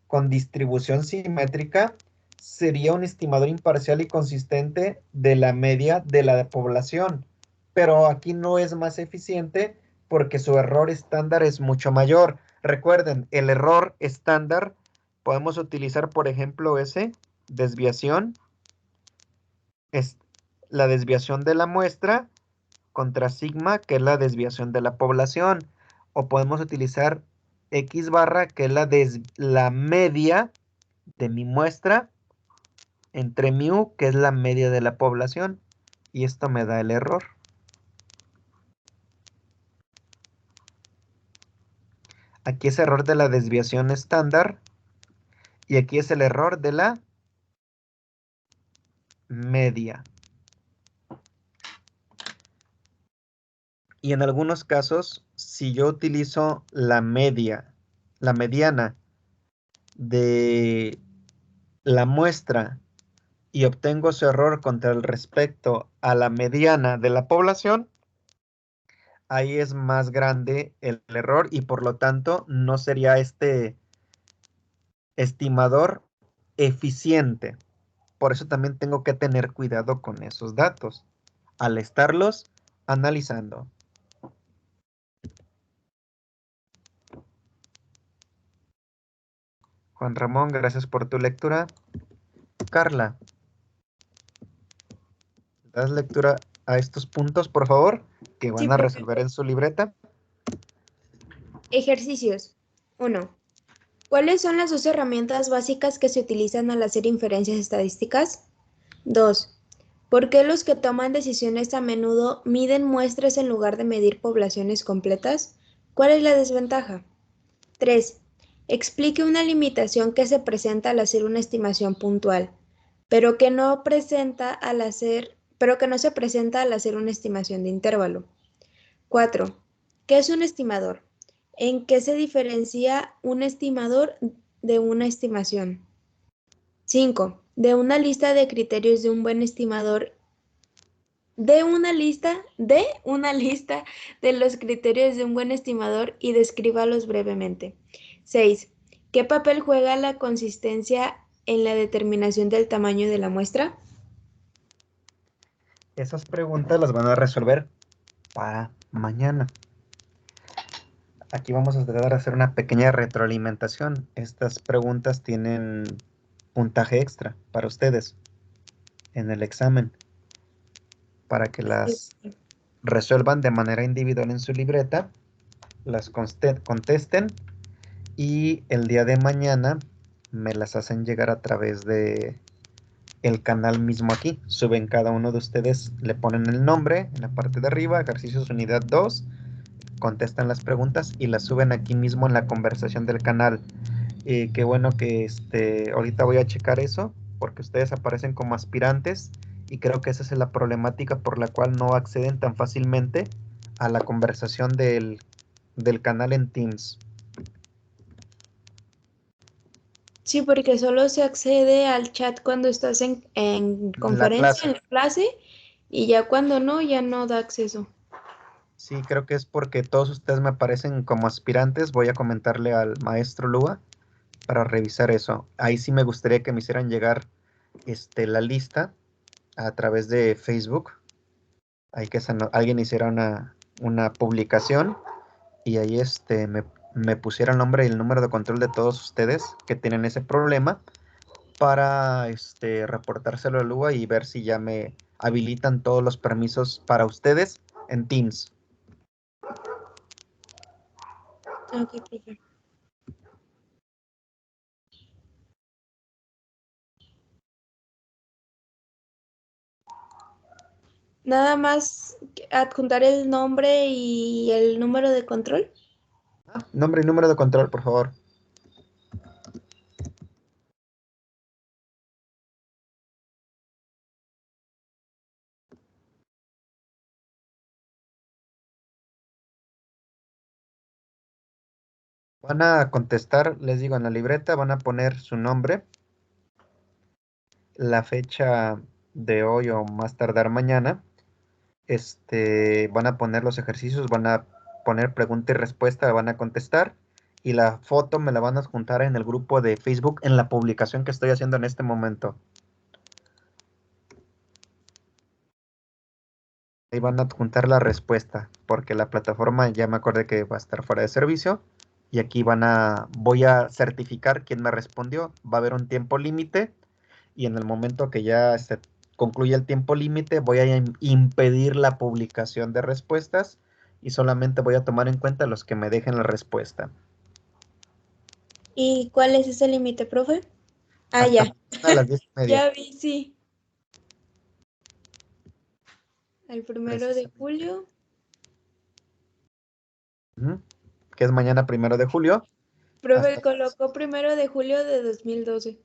S2: con distribución simétrica, sería un estimador imparcial y consistente de la media de la población. Pero aquí no es más eficiente porque su error estándar es mucho mayor. Recuerden, el error estándar podemos utilizar, por ejemplo, desviación. Es la desviación de la muestra contra sigma, que es la desviación de la población. O podemos utilizar X barra, que es la media de mi muestra entre mu, que es la media de la población. Y esto me da el error. Aquí es error de la desviación estándar. Y aquí es el error de la media. Y en algunos casos, si yo utilizo la media, la mediana de la muestra y obtengo su error contra el respecto a la mediana de la población, ahí es más grande el error y por lo tanto no sería este estimador eficiente. Por eso también tengo que tener cuidado con esos datos al estarlos analizando. Juan Ramón, gracias por tu lectura. Carla, ¿das lectura a estos puntos, por favor, que van
S5: Sí,
S2: a
S5: profe.
S2: resolver en su libreta?
S5: Ejercicios. 1. ¿Cuáles son las dos herramientas básicas que se utilizan al hacer inferencias estadísticas? 2. ¿Por qué los que toman decisiones a menudo miden muestras en lugar de medir poblaciones completas? ¿Cuál es la desventaja? 3. Explique una limitación que se presenta al hacer una estimación puntual, pero que no se presenta al hacer una estimación de intervalo. 4. ¿Qué es un estimador? ¿En qué se diferencia un estimador de una estimación? 5. De una lista de criterios de un buen estimador. De una lista de los criterios de un buen estimador y descríbalos brevemente. 6. ¿Qué papel juega la consistencia en la determinación del tamaño de la muestra?
S2: Esas preguntas las van a resolver para mañana. Aquí vamos a tratar de hacer una pequeña retroalimentación. Estas preguntas tienen puntaje extra para ustedes en el examen, para que las resuelvan de manera individual en su libreta, las contesten y el día de mañana me las hacen llegar a través de el canal mismo aquí. Suben cada uno de ustedes, le ponen el nombre en la parte de arriba, ejercicios unidad 2, contestan las preguntas y las suben aquí mismo en la conversación del canal. Qué bueno que ahorita voy a checar eso, porque ustedes aparecen como aspirantes y creo que esa es la problemática por la cual no acceden tan fácilmente a la conversación del canal en Teams.
S5: Sí, porque solo se accede al chat cuando estás en
S2: La
S5: conferencia,
S2: clase.
S5: en la clase, y ya cuando no, ya no da acceso.
S2: Sí, creo que es porque todos ustedes me aparecen como aspirantes. Voy a comentarle al maestro Lua para revisar eso. Ahí sí me gustaría que me hicieran llegar la lista a través de Facebook. Hay que alguien hiciera una publicación y ahí me pusiera el nombre y el número de control de todos ustedes que tienen ese problema para reportárselo a Lua y ver si ya me habilitan todos los permisos para ustedes en Teams.
S5: Ok, profe. Nada más adjuntar el nombre y el número de control.
S2: Nombre y número de control, por favor. Van a contestar, les digo, en la libreta, van a poner su nombre, la fecha de hoy o más tardar mañana. Van a poner los ejercicios, van a poner pregunta y respuesta, van a contestar. Y la foto me la van a adjuntar en el grupo de Facebook en la publicación que estoy haciendo en este momento. Ahí van a adjuntar la respuesta, porque la plataforma ya me acordé que va a estar fuera de servicio. Y aquí voy a certificar quién me respondió. Va a haber un tiempo límite. Y en el momento que ya se concluya el tiempo límite, voy a impedir la publicación de respuestas y solamente voy a tomar en cuenta los que me dejen la respuesta.
S5: ¿Y cuál es ese límite, profe? Ah,
S2: Hasta
S5: ya.
S2: a las 10:30.
S5: Ya vi, sí. El 1 de julio.
S2: que es mañana 1 de julio.
S5: Profe,
S2: Hasta-
S5: colocó 1 de julio de 2012.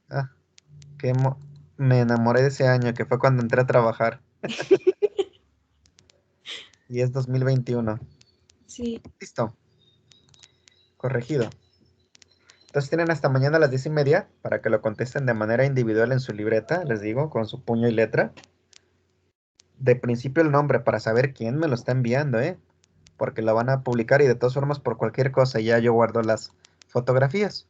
S2: Ah, me enamoré de ese año, que fue cuando entré a trabajar. Y es 2021.
S5: Sí.
S2: Listo. Corregido. Entonces tienen hasta mañana a las 10:30 para que lo contesten de manera individual en su libreta, les digo, con su puño y letra. De principio el nombre para saber quién me lo está enviando, porque lo van a publicar y de todas formas por cualquier cosa ya yo guardo las fotografías.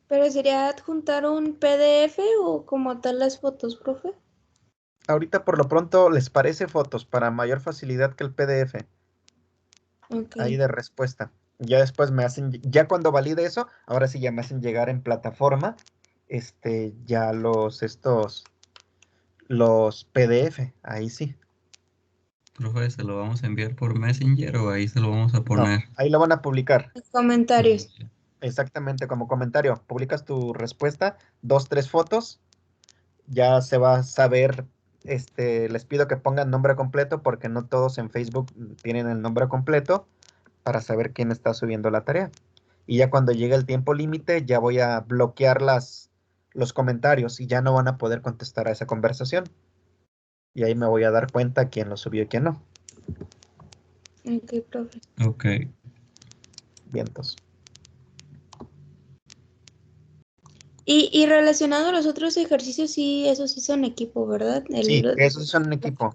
S5: ¿Pero sería adjuntar un PDF o como tal las fotos, profe?
S2: Ahorita por lo pronto les parece fotos para mayor facilidad que el PDF.
S5: Ok.
S2: Ahí de respuesta. Ya después me hacen, ya cuando valide eso, ahora sí ya me hacen llegar en plataforma, ya los PDF, ahí sí.
S7: Profe, ¿se lo vamos a enviar por Messenger o ahí se lo vamos a
S2: No,
S7: poner?
S2: ahí lo van a publicar.
S5: Comentarios.
S2: Exactamente, como comentario. Publicas tu respuesta, 2, 3 fotos, ya se va a saber, les pido que pongan nombre completo porque no todos en Facebook tienen el nombre completo para saber quién está subiendo la tarea. Y ya cuando llegue el tiempo límite, ya voy a bloquear los comentarios y ya no van a poder contestar a esa conversación. Y ahí me voy a dar cuenta quién lo subió y quién no.
S5: Ok, profe.
S7: Ok.
S2: Vientos.
S5: Y relacionado a los otros ejercicios, sí, esos sí son equipo, ¿verdad?
S2: Sí, esos son en equipo.